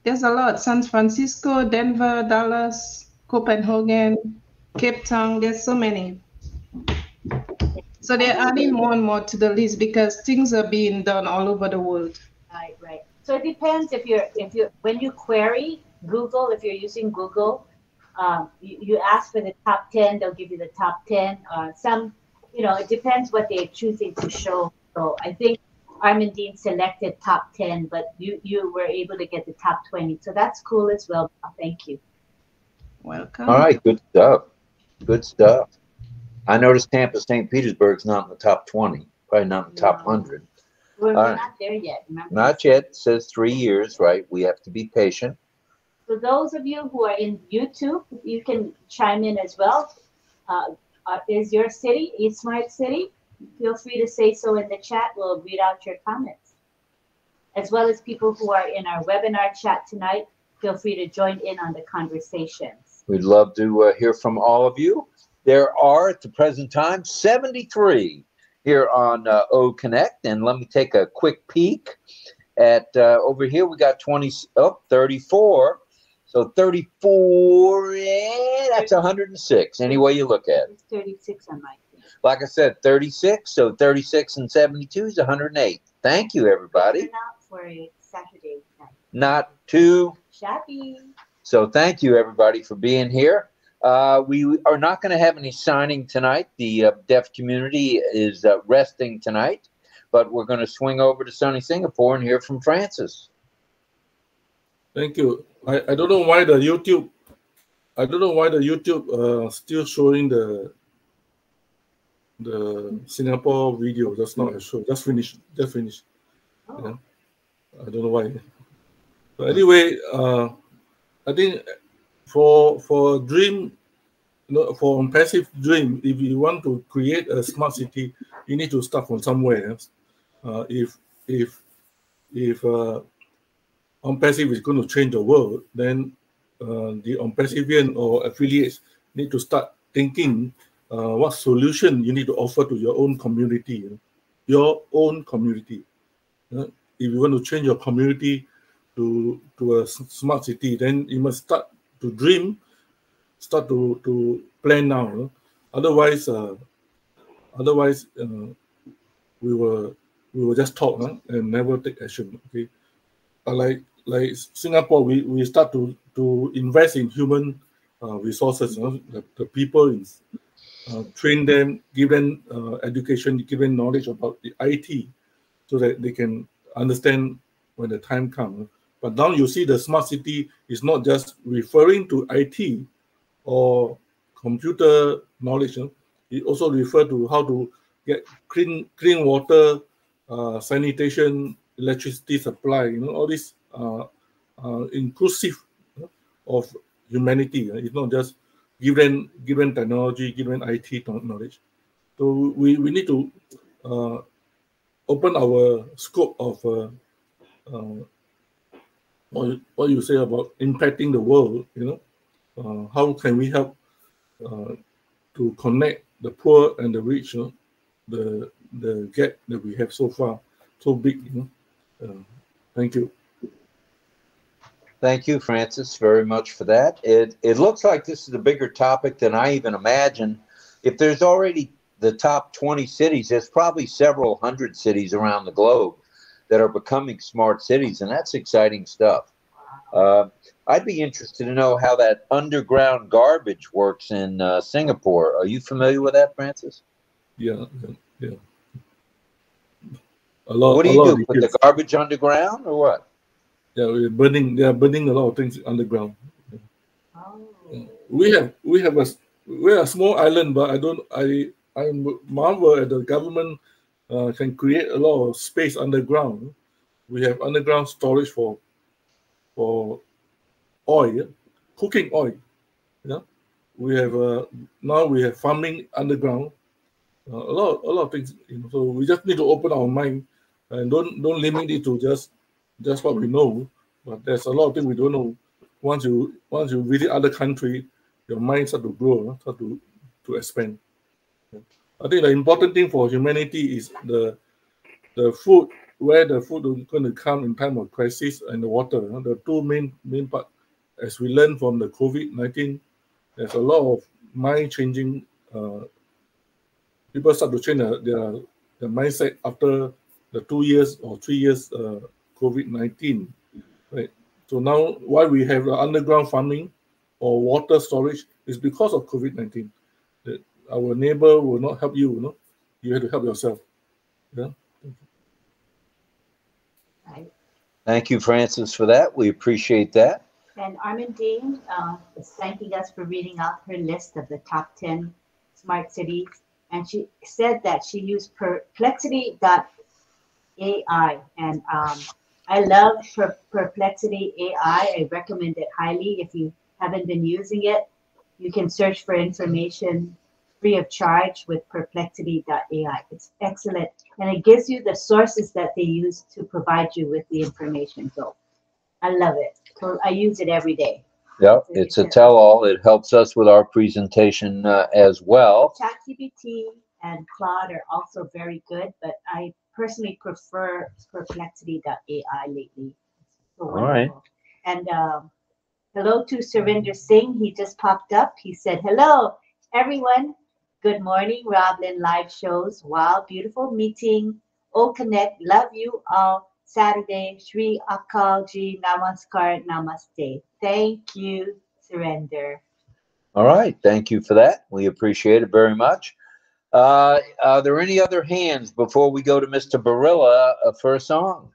There's a lot. San Francisco, Denver, Dallas, Copenhagen, Cape Town. There's so many. So they're adding more and more to the list because things are being done all over the world. Right, right. So it depends if you're when you query Google, if you're using Google, you ask for the top 10, they'll give you the top 10. Some, it depends what they're choosing to show. So I think Armandine selected top 10, but you were able to get the top 20. So that's cool as well. Thank you. Welcome. All right, good stuff. Good stuff. I noticed Tampa St. Petersburg's not in the top 20, probably not in the top 100. We're not there yet. Remember? Not yet. It says 3 years, right? We have to be patient. For those of you who are in YouTube, you can chime in as well. Is your city a smart city? Feel free to say so in the chat. We'll read out your comments. As well as people who are in our webinar chat tonight, feel free to join in on the conversations. We'd love to hear from all of you. There are, at the present time, 73 here on OConnect. And let me take a quick peek at over here. We got 34. So 34, that's 106, any way you look at it. It's 36 on my thing. Like I said, 36, so 36 and 72 is 108. Thank you, everybody. Not for a Saturday night. Not too shabby. So thank you, everybody, for being here. We are not going to have any signing tonight. The deaf community is resting tonight, but we're going to swing over to sunny Singapore and hear from Francis. Thank you. I don't know why the YouTube. I don't know why the YouTube still showing the Singapore video. That's not a show. Just finished. Just finished. Oh. Yeah. I don't know why. But anyway, I think for dream, for ONPASSIVE dream, if you want to create a smart city, you need to start from somewhere else. If ONPASSIVE is going to change the world, then the ONPASSIVian or affiliates need to start thinking what solution you need to offer to your own community. Your own community. If you want to change your community to a smart city, then you must start to dream, start to plan now. Otherwise, we will just talk and never take action. Okay, like Singapore, we start to invest in human resources. The people, train them, give them education, give them knowledge about the IT, so that they can understand when the time comes. But now you see the smart city is not just referring to IT or computer knowledge. It also refers to how to get clean water, sanitation, electricity supply. All this inclusive of humanity. It's not just given technology, given IT knowledge. So we need to open our scope of what you say about impacting the world. How can we help to connect the poor and the rich? The gap that we have so far so big. Thank you. Thank you, Francis, very much for that. It looks like this is a bigger topic than I even imagined. If there's already the top 20 cities, there's probably several hundred cities around the globe that are becoming smart cities, and that's exciting stuff. I'd be interested to know how that underground garbage works in Singapore. Are you familiar with that, Francis? Yeah. What do you do? Put the garbage underground or what? Yeah, they are burning a lot of things underground. We're a small island, but I marvel at the government can create a lot of space underground. We have underground storage for oil, cooking oil. We have now we have farming underground. A lot of things. So we just need to open our mind and don't limit it to just what we know. But there's a lot of things we don't know. Once you visit other country, your mind start to grow, start to expand. I think the important thing for humanity is the food, where the food is going to come in time of crisis, and the water. The two main part. As we learn from the COVID-19, there's a lot of mind-changing people start to change their mindset after the 2 years or 3 years COVID-19, right? So now why we have underground farming or water storage is because of COVID-19. Our neighbor will not help you, you have to help yourself. Yeah. Right. Thank you, Francis, for that. We appreciate that. And Armandine is thanking us for reading out her list of the top 10 smart cities. And she said that she used perplexity.ai. And I love Perplexity AI. I recommend it highly. If you haven't been using it, you can search for information free of charge with perplexity.ai. It's excellent. And it gives you the sources that they use to provide you with the information. So I love it. So I use it every day. Yep, it's a tell-all. It helps us with our presentation as well. ChatGPT and Claude are also very good, but I personally prefer perplexity.ai lately. So all right. And hello to Surinder Singh. He just popped up. He said, hello, everyone. Good morning, RobLynn live shows. Wow, beautiful meeting. OConnect, love you all. Saturday, Shri Akalji, Namaskar, Namaste. Thank you, Surrender. All right. Thank you for that. We appreciate it very much. Are there any other hands before we go to Mr. Barilla for a song?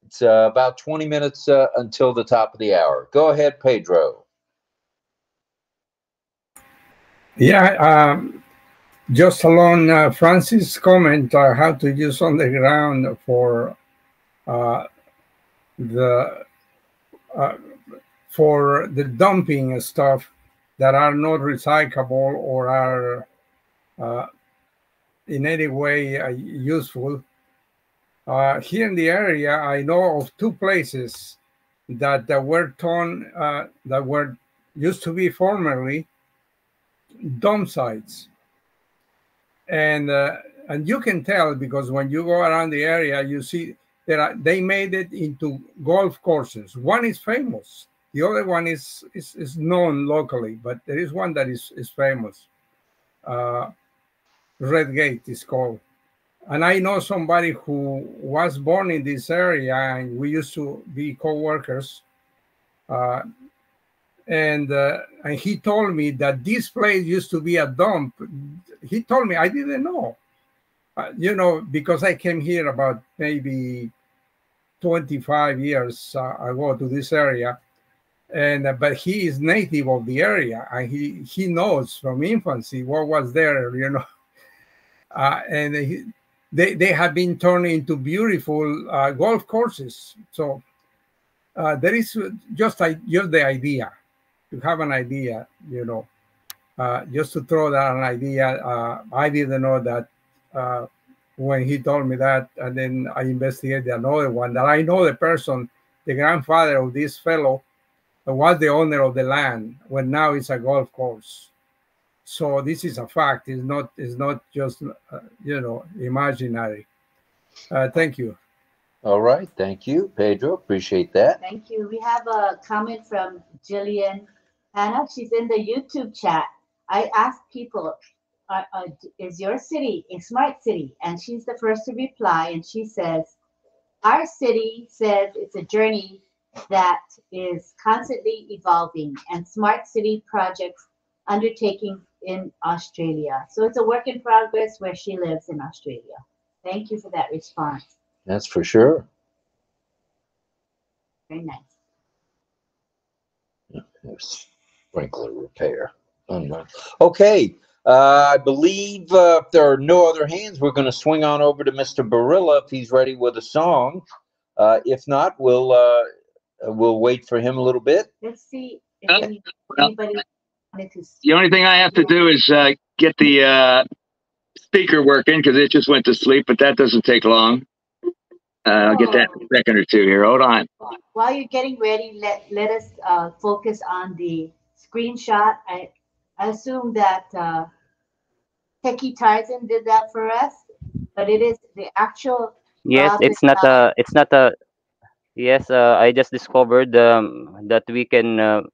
It's about 20 minutes until the top of the hour. Go ahead, Pedro. Yeah, just along Francis' comment, how to use on the ground for the dumping stuff that are not recyclable or are in any way useful. Here in the area, I know of 2 places that were torn, that were used to be formerly dump sites, and you can tell because when you go around the area, you see they made it into golf courses. One is famous, the other one is known locally, but there is one that is famous. Red Gate is called, and I know somebody who was born in this area, and we used to be co-workers. And he told me that this place used to be a dump. He told me, I didn't know, because I came here about maybe 25 years ago to this area, and but he is native of the area, and he knows from infancy what was there, and they have been turned into beautiful golf courses. So there is just the idea. To have an idea, just to throw that an idea. I didn't know that when he told me that, and then I investigated another one that I know the person, the grandfather of this fellow, was the owner of the land when now it's a golf course. So this is a fact. It's not just imaginary. Thank you. All right. Thank you, Pedro. Appreciate that. Thank you. We have a comment from Jillian Hannah. She's in the YouTube chat. I asked people, is your city a smart city? And she's the first to reply. And she says, our city says it's a journey that is constantly evolving and smart city projects undertaking in Australia. So it's a work in progress where she lives in Australia. Thank you for that response. That's for sure. Very nice. Sprinkler repair. Okay. I believe if there are no other hands, we're going to swing on over to Mr. Barilla if he's ready with a song. If not, we'll wait for him a little bit. Let's see if anybody wanted to speak. The only thing I have to do is get the speaker working because it just went to sleep, but that doesn't take long. I'll get that in a second or two here. Hold on. While you're getting ready, let us focus on the screenshot. I assume that Techie Tarzan did that for us, but it is the actual. Yes, it's not a. Yes, I just discovered that we can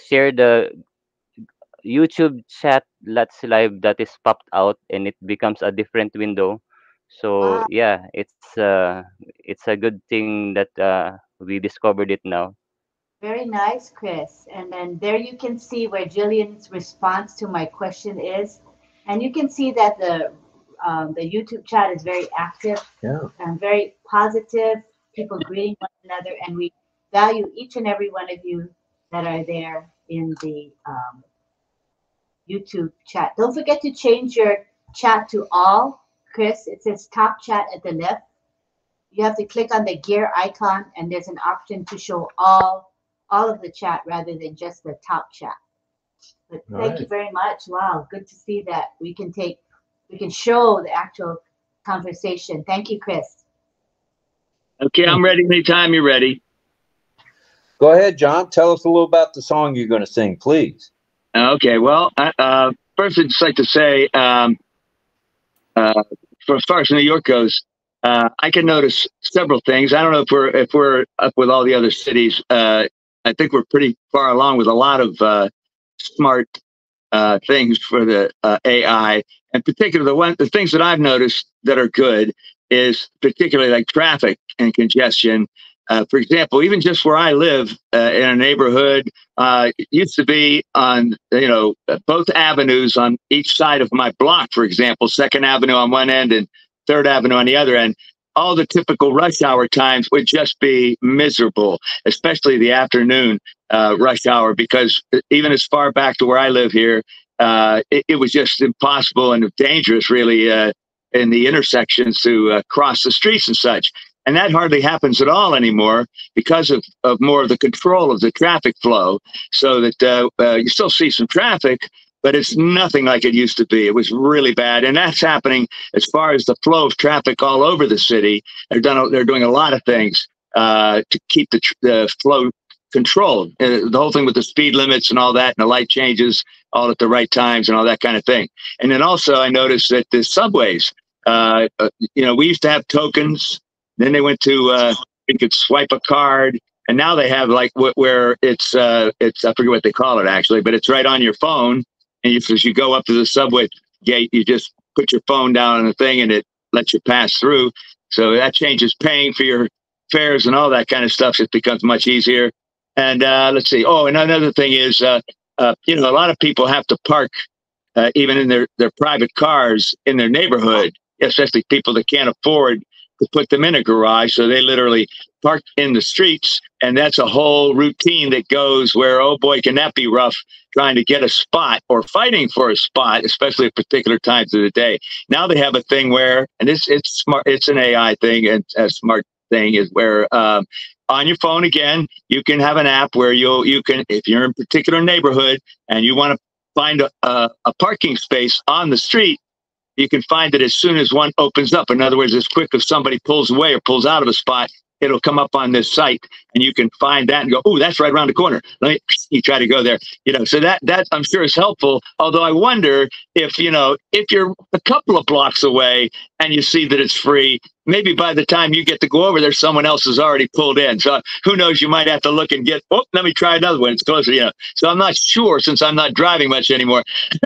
share the YouTube chat Let's Live that is popped out and it becomes a different window. So Wow. yeah, it's a good thing that we discovered it now. Very nice, Chris. And then there you can see where Jillian's response to my question is. And you can see that the YouTube chat is very active and very positive, people greeting one another. And we value each and every one of you that are there in the YouTube chat. Don't forget to change your chat to all, Chris. It says top chat at the left. You have to click on the gear icon, and there's an option to show all of the chat rather than just the top chat. But thank you very much. Wow, good to see that we can show the actual conversation. Thank you, Chris. Okay, I'm ready anytime you're ready. Go ahead, John. Tell us a little about the song you're going to sing, please. Okay, well, first I'd just like to say, for as far as New York goes, I can notice several things. I don't know if we're up with all the other cities. I think we're pretty far along with a lot of smart things for the AI. In particular, the things that I've noticed that are good is particularly like traffic and congestion. For example, even just where I live in a neighborhood, it used to be on, both avenues on each side of my block, for example, 2nd Avenue on one end and 3rd Avenue on the other end. All the typical rush hour times would just be miserable, especially the afternoon rush hour, because even as far back to where I live here, it was just impossible and dangerous, really, in the intersections to cross the streets and such. And that hardly happens at all anymore because of more of the control of the traffic flow, so that you still see some traffic, but it's nothing like it used to be. It was really bad. And that's happening as far as the flow of traffic all over the city. They're doing a lot of things to keep the flow controlled. The whole thing with the speed limits and all that, and the light changes all at the right times and all that kind of thing. And then also I noticed that the subways, we used to have tokens. Then they went to you could swipe a card, and now they have like where it's I forget what they call it actually, but it's right on your phone. And as you go up to the subway gate, you just put your phone down on the thing, and it lets you pass through. So that changes paying for your fares and all that kind of stuff. It becomes much easier. And let's see. Oh, and another thing is, a lot of people have to park even in their private cars in their neighborhood, especially people that can't afford to put them in a garage. So they literally park in the streets, and that's a whole routine that goes where, oh boy, can that be rough trying to get a spot or fighting for a spot, especially at particular times of the day. Now they have a thing where, and it's smart, it's an AI thing, and a smart thing is where on your phone, again, you can have an app where you can, if you're in a particular neighborhood and you want to find a parking space on the street, you can find it as soon as one opens up. In other words, as quick as somebody pulls away or pulls out of a spot, it'll come up on this site, and you can find that and go, oh, that's right around the corner. You try to go there. So that I'm sure is helpful. Although I wonder if you're a couple of blocks away and you see that it's free, maybe by the time you get to go over there, someone else has already pulled in. So who knows? You might have to look and let me try another one. It's closer. So I'm not sure, since I'm not driving much anymore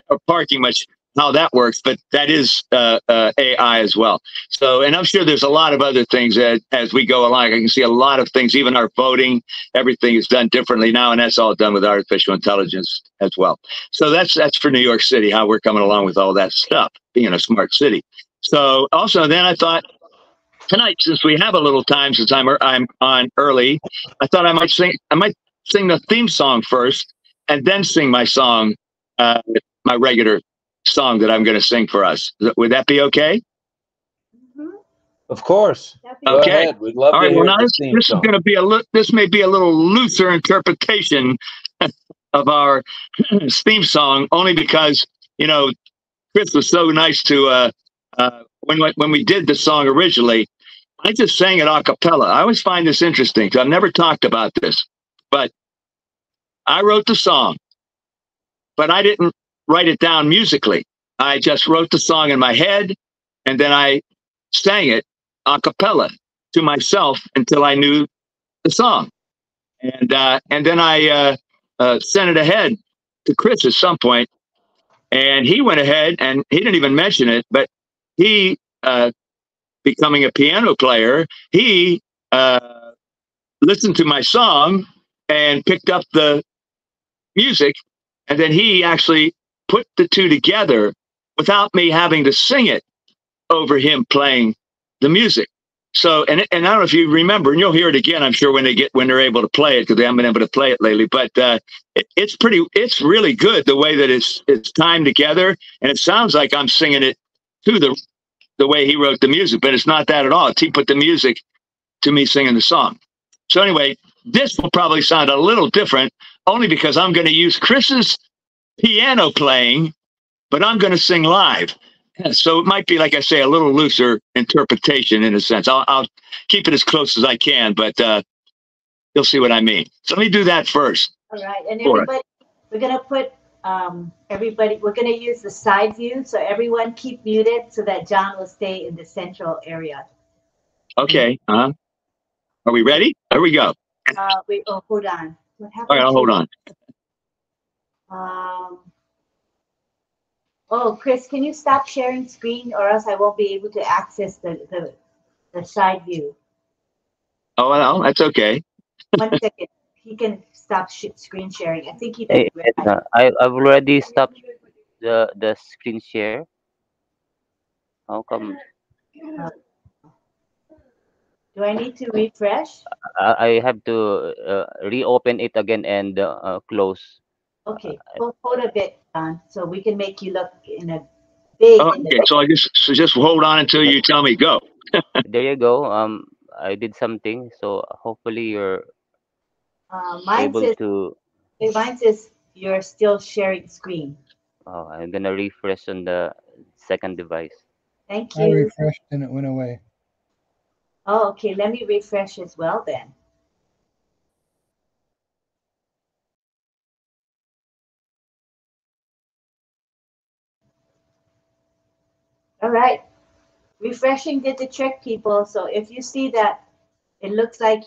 or parking much, how that works, but that is AI as well. So, and I'm sure there's a lot of other things that as we go along, I can see a lot of things, even our voting, everything is done differently now, and that's all done with artificial intelligence as well. So that's for New York City, how we're coming along with all that stuff, being a smart city. So also then I thought tonight, since we have a little time, since I'm on early, I thought I might sing the theme song first and then sing my song, my regular song that I'm going to sing for us. Would that be okay? Of course. Okay. We'd love all to right. hear Well, now the this theme is song. going to be this may be a little looser interpretation of our theme song, only because Chris was so nice to when we did the song originally. I just sang it a cappella. I always find this interesting because I've never talked about this, but I wrote the song, but I didn't write it down musically. I just wrote the song in my head, and then I sang it a cappella to myself until I knew the song. And then I sent it ahead to Chris at some point, and he went ahead and he didn't even mention it, but he, becoming a piano player, he listened to my song and picked up the music, and then he actually put the two together without me having to sing it over him playing the music. So, and I don't know if you remember, and you'll hear it again, I'm sure, when they're able to play it, because they haven't been able to play it lately. But it's really good the way that it's timed together, and it sounds like I'm singing it to the way he wrote the music, but it's not that at all. He put the music to me singing the song. So anyway, this will probably sound a little different, only because I'm going to use Chris's piano playing, but I'm going to sing live. So it might be, like I say, a little looser interpretation in a sense. I'll keep it as close as I can, but you'll see what I mean. So let me do that first. All right, and everybody, we're going to put we're going to use the side view. So everyone keep muted so that John will stay in the central area. Okay. Are we ready? There we go. Wait, hold on. What happened? All right, I'll hold on. Oh, Chris, can you stop sharing screen, or else I won't be able to access the side view? Oh, well, that's okay. 1 second. He can stop screen sharing. I think he did. I've already stopped the screen share. How come? Do I need to refresh? I have to reopen it again and close. Okay, hold a bit, John, so we can make you look in a big. Oh, okay, so just hold on until you tell me go. There you go. I did something, so hopefully you're able to. Mine says you're still sharing screen. Oh, I'm gonna refresh on the second device. Thank you. I refreshed and it went away. Oh, okay. Let me refresh as well then. All right. Refreshing did the trick, people. So if you see that it looks like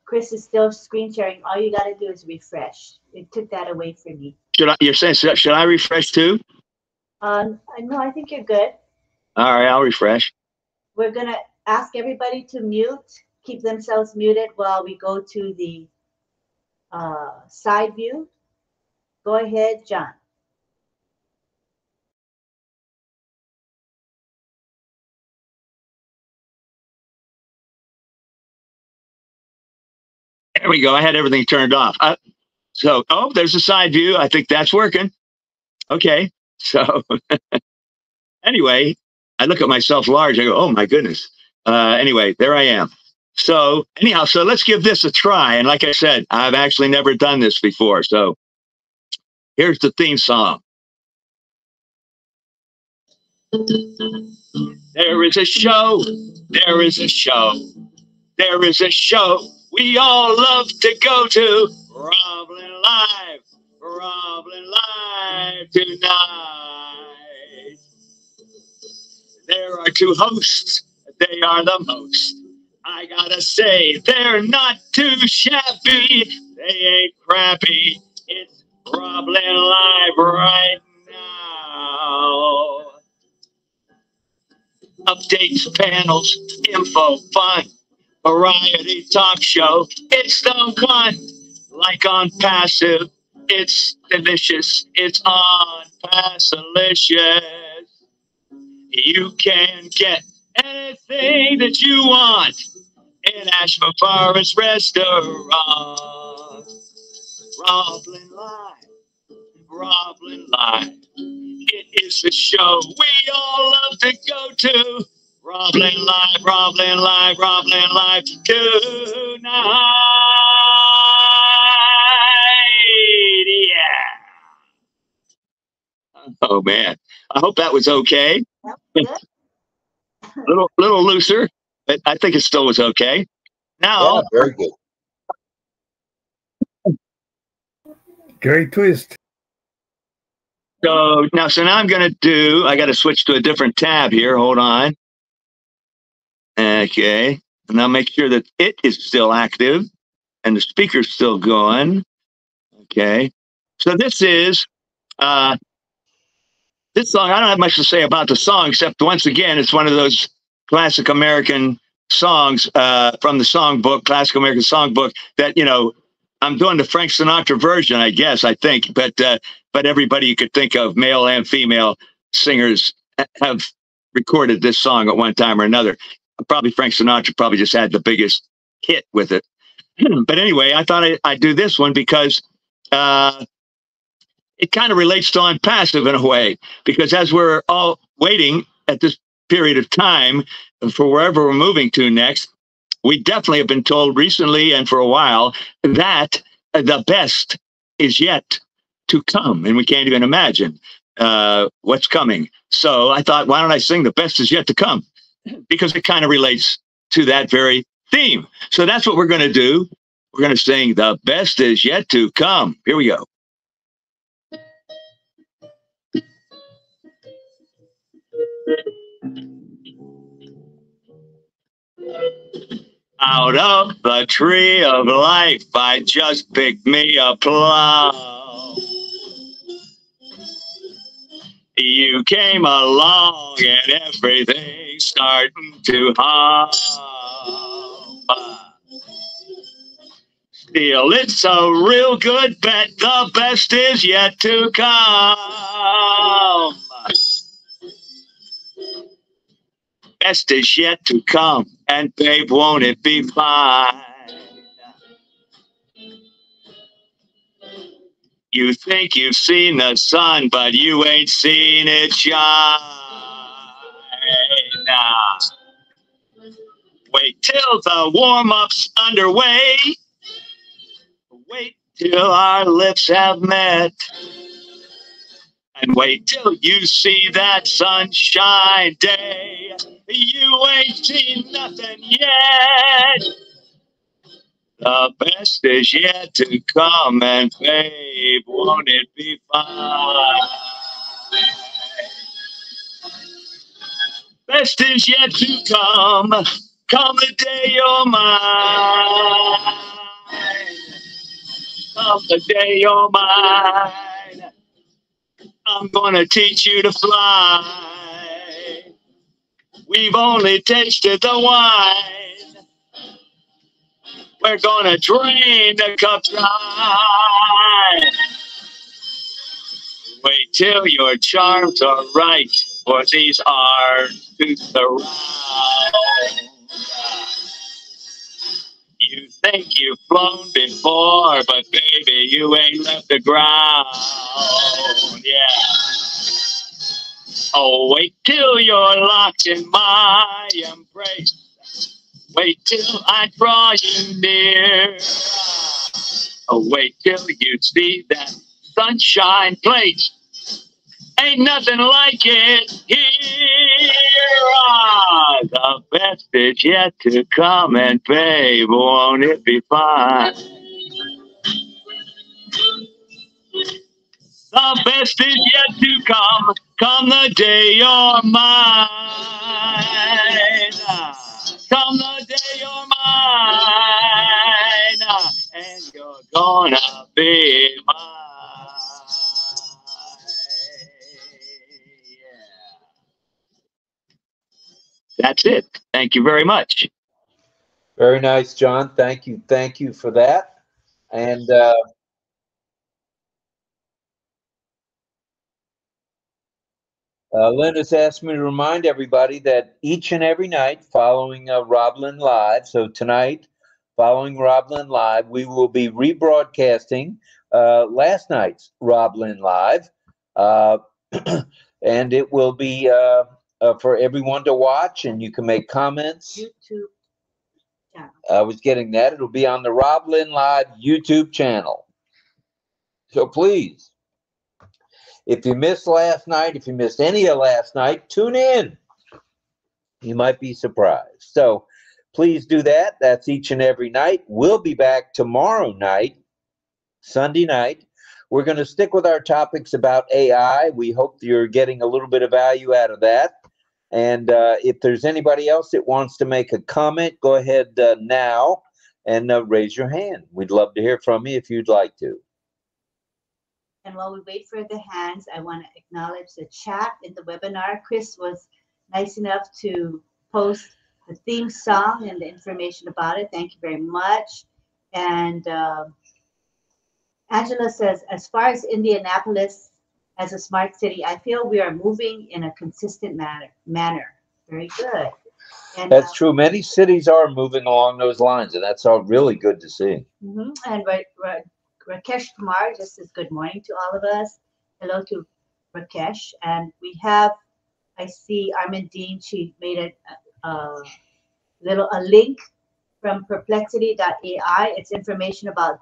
Chris is still screen sharing, all you got to do is refresh. It took that away from me. You're saying, should I refresh too? No, I think you're good. All right, I'll refresh. We're going to ask everybody to mute, keep themselves muted while we go to the side view. Go ahead, John. There we go. I had everything turned off. There's a side view. I think that's working. Okay. So anyway, I look at myself large. I go, oh my goodness. Anyway, there I am. So anyhow, so let's give this a try. And like I said, I've actually never done this before. So here's the theme song. There is a show. There is a show. There is a show we all love to go to. RobLynn Live. RobLynn Live tonight. There are two hosts. They are the most. I gotta say, they're not too shabby. They ain't crappy. It's RobLynn Live right now. Updates, panels, info, fun, variety talk show. It's the one. Like on Passive, it's delicious. It's on Passilicious. You can get anything that you want in Asheville Forest Restaurant. RobLynn Live. RobLynn Live. It is the show we all love to go to. RobLynn Live, RobLynn Live, RobLynn Live tonight. Yeah. Oh man, I hope that was okay. little looser, but I think it still was okay. Now, yeah, very good. Great twist. So now I'm going to do, I got to switch to a different tab here. Hold on. Okay. And I'll make sure that it is still active and the speaker's still going. Okay. So this is this song. I don't have much to say about the song, except once again, it's one of those classic American songs from the songbook, classic American songbook. That I'm doing the Frank Sinatra version, I guess. I think, but everybody you could think of, male and female singers, have recorded this song at one time or another. Probably Frank Sinatra probably just had the biggest hit with it. But anyway, I thought I'd do this one because it kind of relates to ONPASSIVE in a way, because as we're all waiting at this period of time for wherever we're moving to next, we definitely have been told recently and for a while that the best is yet to come, and we can't even imagine what's coming. So I thought, why don't I sing The Best Is Yet to Come? Because it kind of relates to that very theme. So that's what we're going to do. We're going to sing The Best Is Yet to Come. Here we go. Out of the tree of life, I just picked me a plum. You came along and everything's starting to hum. Still, it's a real good bet. The best is yet to come. Best is yet to come, and babe, won't it be fine? You think you've seen the sun, but you ain't seen it shine. Nah. Wait till the warm-up's underway. Wait till our lips have met. And wait till you see that sunshine day. You ain't seen nothing yet. The best is yet to come, and babe, won't it be fine? Best is yet to come, come the day you're mine. Come the day you're mine. I'm gonna teach you to fly. We've only tasted the wine. We're gonna drain the cup dry. Wait till your charms are right, for these are to surround. You think you've flown before, but baby, you ain't left the ground. Yeah. Oh, wait till you're locked in my embrace. Wait till I draw you near. Oh, wait till you see that sunshine place. Ain't nothing like it here. Ah, the best is yet to come, and babe, won't it be fine? The best is yet to come, come the day you're mine. Come the day you're mine, and you're gonna be mine. That's it. Thank you very much. Very nice, John. Thank you. Thank you for that. And Lynn has asked me to remind everybody that each and every night following RobLynn Live, so tonight, following RobLynn Live, we will be rebroadcasting last night's RobLynn Live, and it will be for everyone to watch, and you can make comments. YouTube. Yeah. I was getting that. It'll be on the RobLynn Live YouTube channel. So please, if you missed last night, if you missed any of last night, tune in. You might be surprised. So please do that. That's each and every night. We'll be back tomorrow night, Sunday night. We're going to stick with our topics about AI. We hope you're getting a little bit of value out of that. And if there's anybody else that wants to make a comment, go ahead now and raise your hand. We'd love to hear from you if you'd like to. And while we wait for the hands, I want to acknowledge the chat in the webinar. Chris was nice enough to post the theme song and the information about it. Thank you very much. And Angela says, as far as Indianapolis as a smart city, I feel we are moving in a consistent manner. Very good. And, that's true. Many cities are moving along those lines, and that's all really good to see. And Rakesh Kumar just says good morning to all of us. Hello to Rakesh. And we have, I see Armin Dean, she made a link from perplexity.ai. It's information about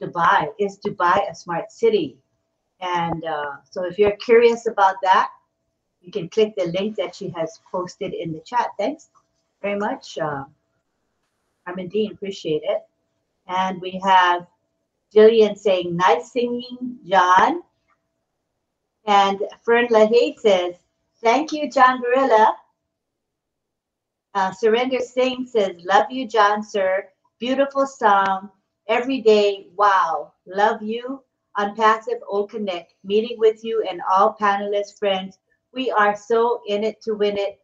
Dubai. Is Dubai a smart city? And so if you're curious about that, you can click the link that she has posted in the chat. Thanks very much, Armin Dean, appreciate it. And we have Jillian saying, nice singing, John. And Fern LaHaye says, thank you, John Gorilla. Surrender Singh says, love you, John, sir. Beautiful song. Every day, wow. Love you. ONPASSIVE OConnect. Meeting with you and all panelists, friends. We are so in it to win it.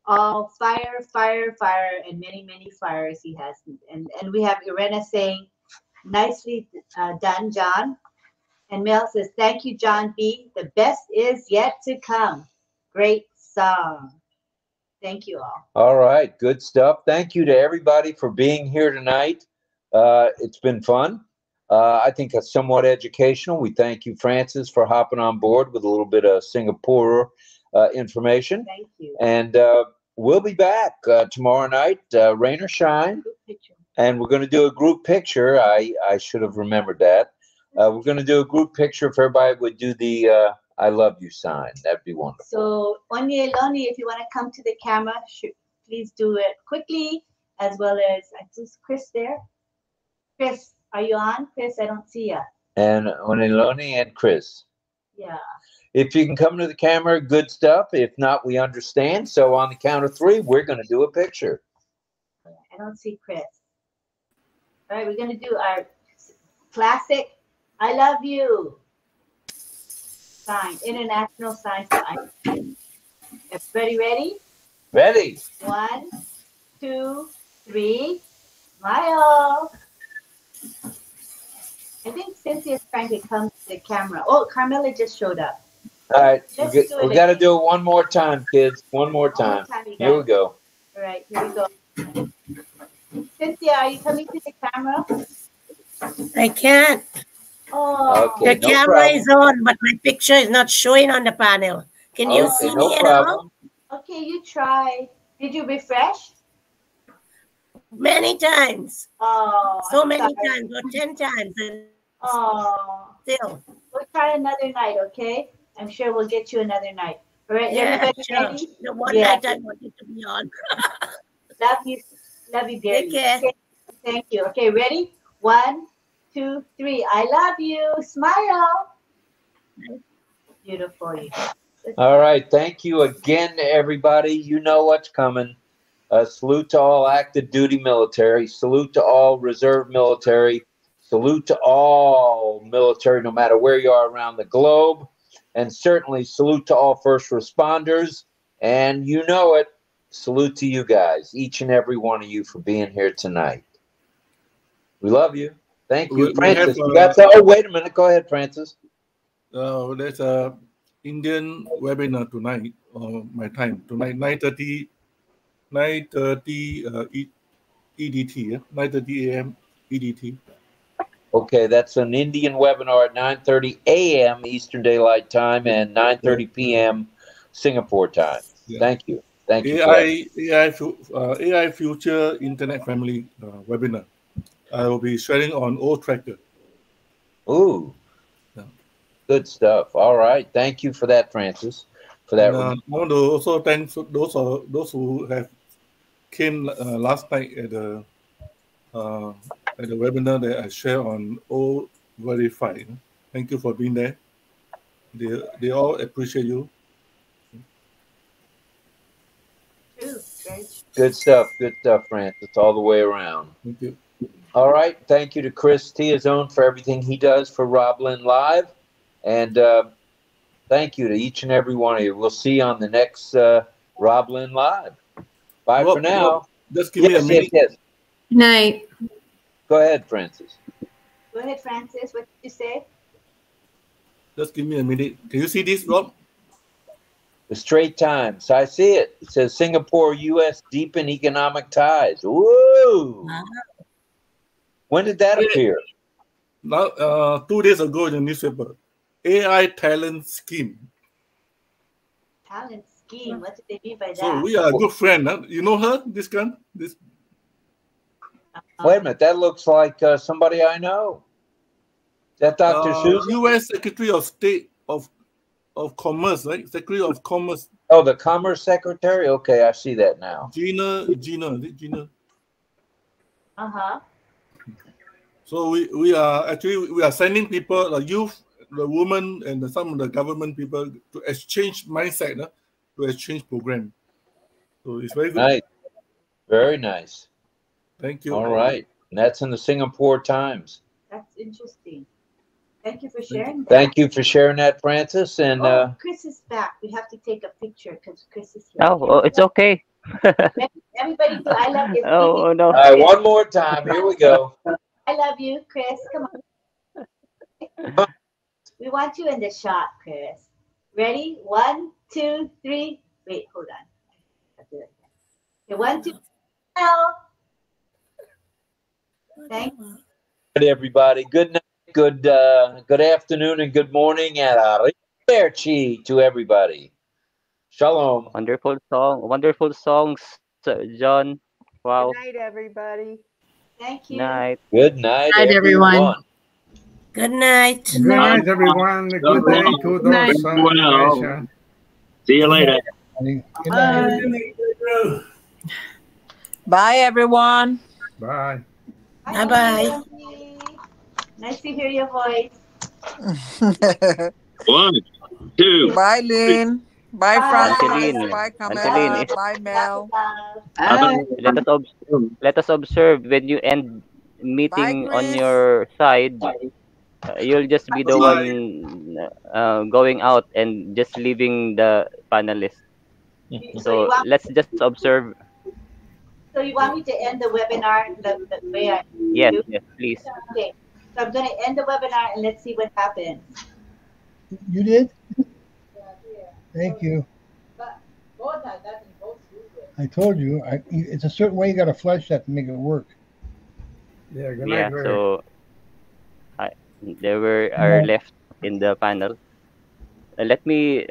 All fire, fire, fire, and many, many fires he has. And we have Irena saying, nicely done, John. And Mel says, thank you, John B. The best is yet to come. Great song. Thank you all. All right, good stuff. Thank you to everybody for being here tonight. It's been fun. I think it's somewhat educational. We thank you, Francis, for hopping on board with a little bit of Singapore information. Thank you. And we'll be back tomorrow night, rain or shine. And we're going to do a group picture. I should have remembered that. We're going to do a group picture if everybody would do the I love you sign. That'd be wonderful. So, Onye Loni, if you want to come to the camera, please do it quickly, as well as, is Chris there? Chris, are you on? Chris, I don't see you. And Oneloni and Chris. Yeah. If you can come to the camera, good stuff. If not, we understand. So on the count of 3, we're going to do a picture. I don't see Chris. All right, we're going to do our classic I love you sign, international sign for I love you. Everybody ready? Ready. 1, 2, 3, smile. I think Cynthia's trying to come to the camera. Oh, Carmela just showed up. All right, we got to do it one more time, kids. One more time. Here we go. All right, here we go. Cynthia, are you coming to the camera? I can't. Oh, okay, the camera is on, but my picture is not showing on the panel. Can you see me at all? Okay, you try. Did you refresh? Many times. Oh, so many times, or 10 times. Oh, still. We'll try another night, okay? I'm sure we'll get you another night. All right, yeah, everybody sure. ready? The one night I wanted to be on. Love you, dearly. Take care. Okay, thank you. Okay, ready? 1, 2, 3. I love you. Smile. Beautiful. All right. Thank you again, everybody. You know what's coming. Salute to all active duty military. Salute to all reserve military. Salute to all military, no matter where you are around the globe. And certainly salute to all first responders. And you know it. Salute to you guys, each and every one of you, for being here tonight. We love you. Thank you, Francis. Oh, wait a minute. Go ahead, Francis. There's a Indian webinar tonight, my time. Tonight, 9:30 EDT, 9:30 a.m. EDT. Okay, that's an Indian webinar at 9:30 a.m. Eastern Daylight Time and 9:30 p.m. Singapore time. Yeah. Thank you. Thank you. AI Future Internet Family webinar. I will be sharing on O Tracker. Ooh, yeah. Good stuff. All right. Thank you for that, Francis. For that. I want to also thank those who have came last night at the webinar that I share on O Verify. Thank you for being there. They all appreciate you. Good stuff, Francis, all the way around. Thank you. All right, thank you to Chris Tiazone for everything he does for RobLynn Live. And thank you to each and every one of you. We'll see you on the next RobLynn Live. Bye for now. Rob, just give me a minute. Yes. Good night. Go ahead, Francis. Go ahead, Francis. What did you say? Just give me a minute. Can you see this, Rob? The Straits Times. I see it. It says Singapore, U.S. deepen economic ties. Whoa! Wow. When did that appear? Now, 2 days ago in the newspaper. AI talent scheme. Talent scheme. What do they mean by that? So we are a good friend. Huh? You know her? This gun? This. Wait a minute. That looks like somebody I know. Is that Dr. Susan? U.S. Secretary of State of Commerce, right? Secretary of Commerce. Oh, the Commerce Secretary? Okay, I see that now. Gina. Uh-huh. So we are sending people, the youth, the women, and some of the government people to exchange mindset, to exchange program. So it's very good. Nice. Very nice. Thank you. All right. And that's in the Singapore Times. That's interesting. Thank you for sharing that. Thank you for sharing that, Francis. And Chris is back. We have to take a picture because Chris is here. Oh, it's okay. Everybody do I love you. Oh, no. All right, one more time. Here we go. I love you, Chris. Come on. We want you in the shot, Chris. Ready? 1, 2, 3. Wait, hold on. Okay, 1, 2. Thank you. Good, everybody. Good night, good afternoon, and good morning. And arrivederci to everybody. Shalom. Wonderful songs, John. Wow. Good night, everybody. Thank you. Night. Good night, Night, everyone. Good night. Good night, everyone. Good day to those in Asia. See you later. Good night. Bye, everyone. Bye. Bye-bye. Nice to hear your voice. 1, 2. Bye, Lynn. Bye, Francis. Angeline. Bye, Camilla. Angeline, Bye, Mel. let us observe when you end meeting on your side. You'll just be the one going out and just leaving the panelists. So let's just observe. So you want me to end the webinar the way I do? Yes, please. Okay. So I'm going to end the webinar and let's see what happens. You did? Thank you. I told you, it's a certain way you got to flush that to make it work. Yeah, good night. Yeah, so there are left in the panel. Let me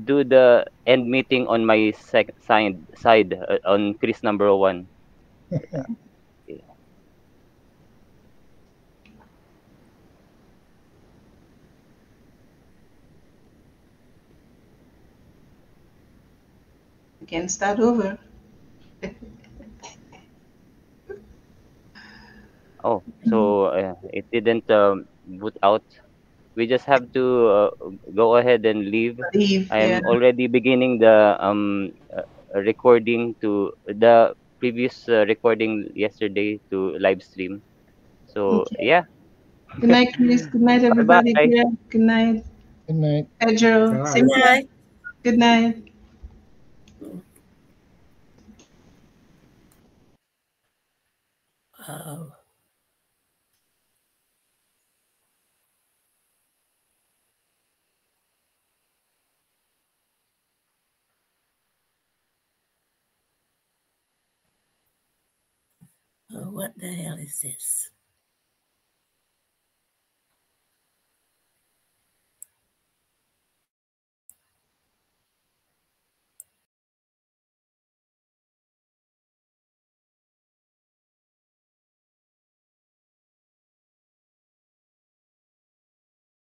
do the end meeting on my side on Chris number 1. Okay. You can start over. Oh, so it didn't boot out. We just have to go ahead and leave. I'm already beginning the recording to the previous recording yesterday to live stream. So yeah. Good night, Chris. Good night, everybody. Bye-bye. Good night. Good night. Pedro. Good night. Good night. Oh. Oh, what the hell is this?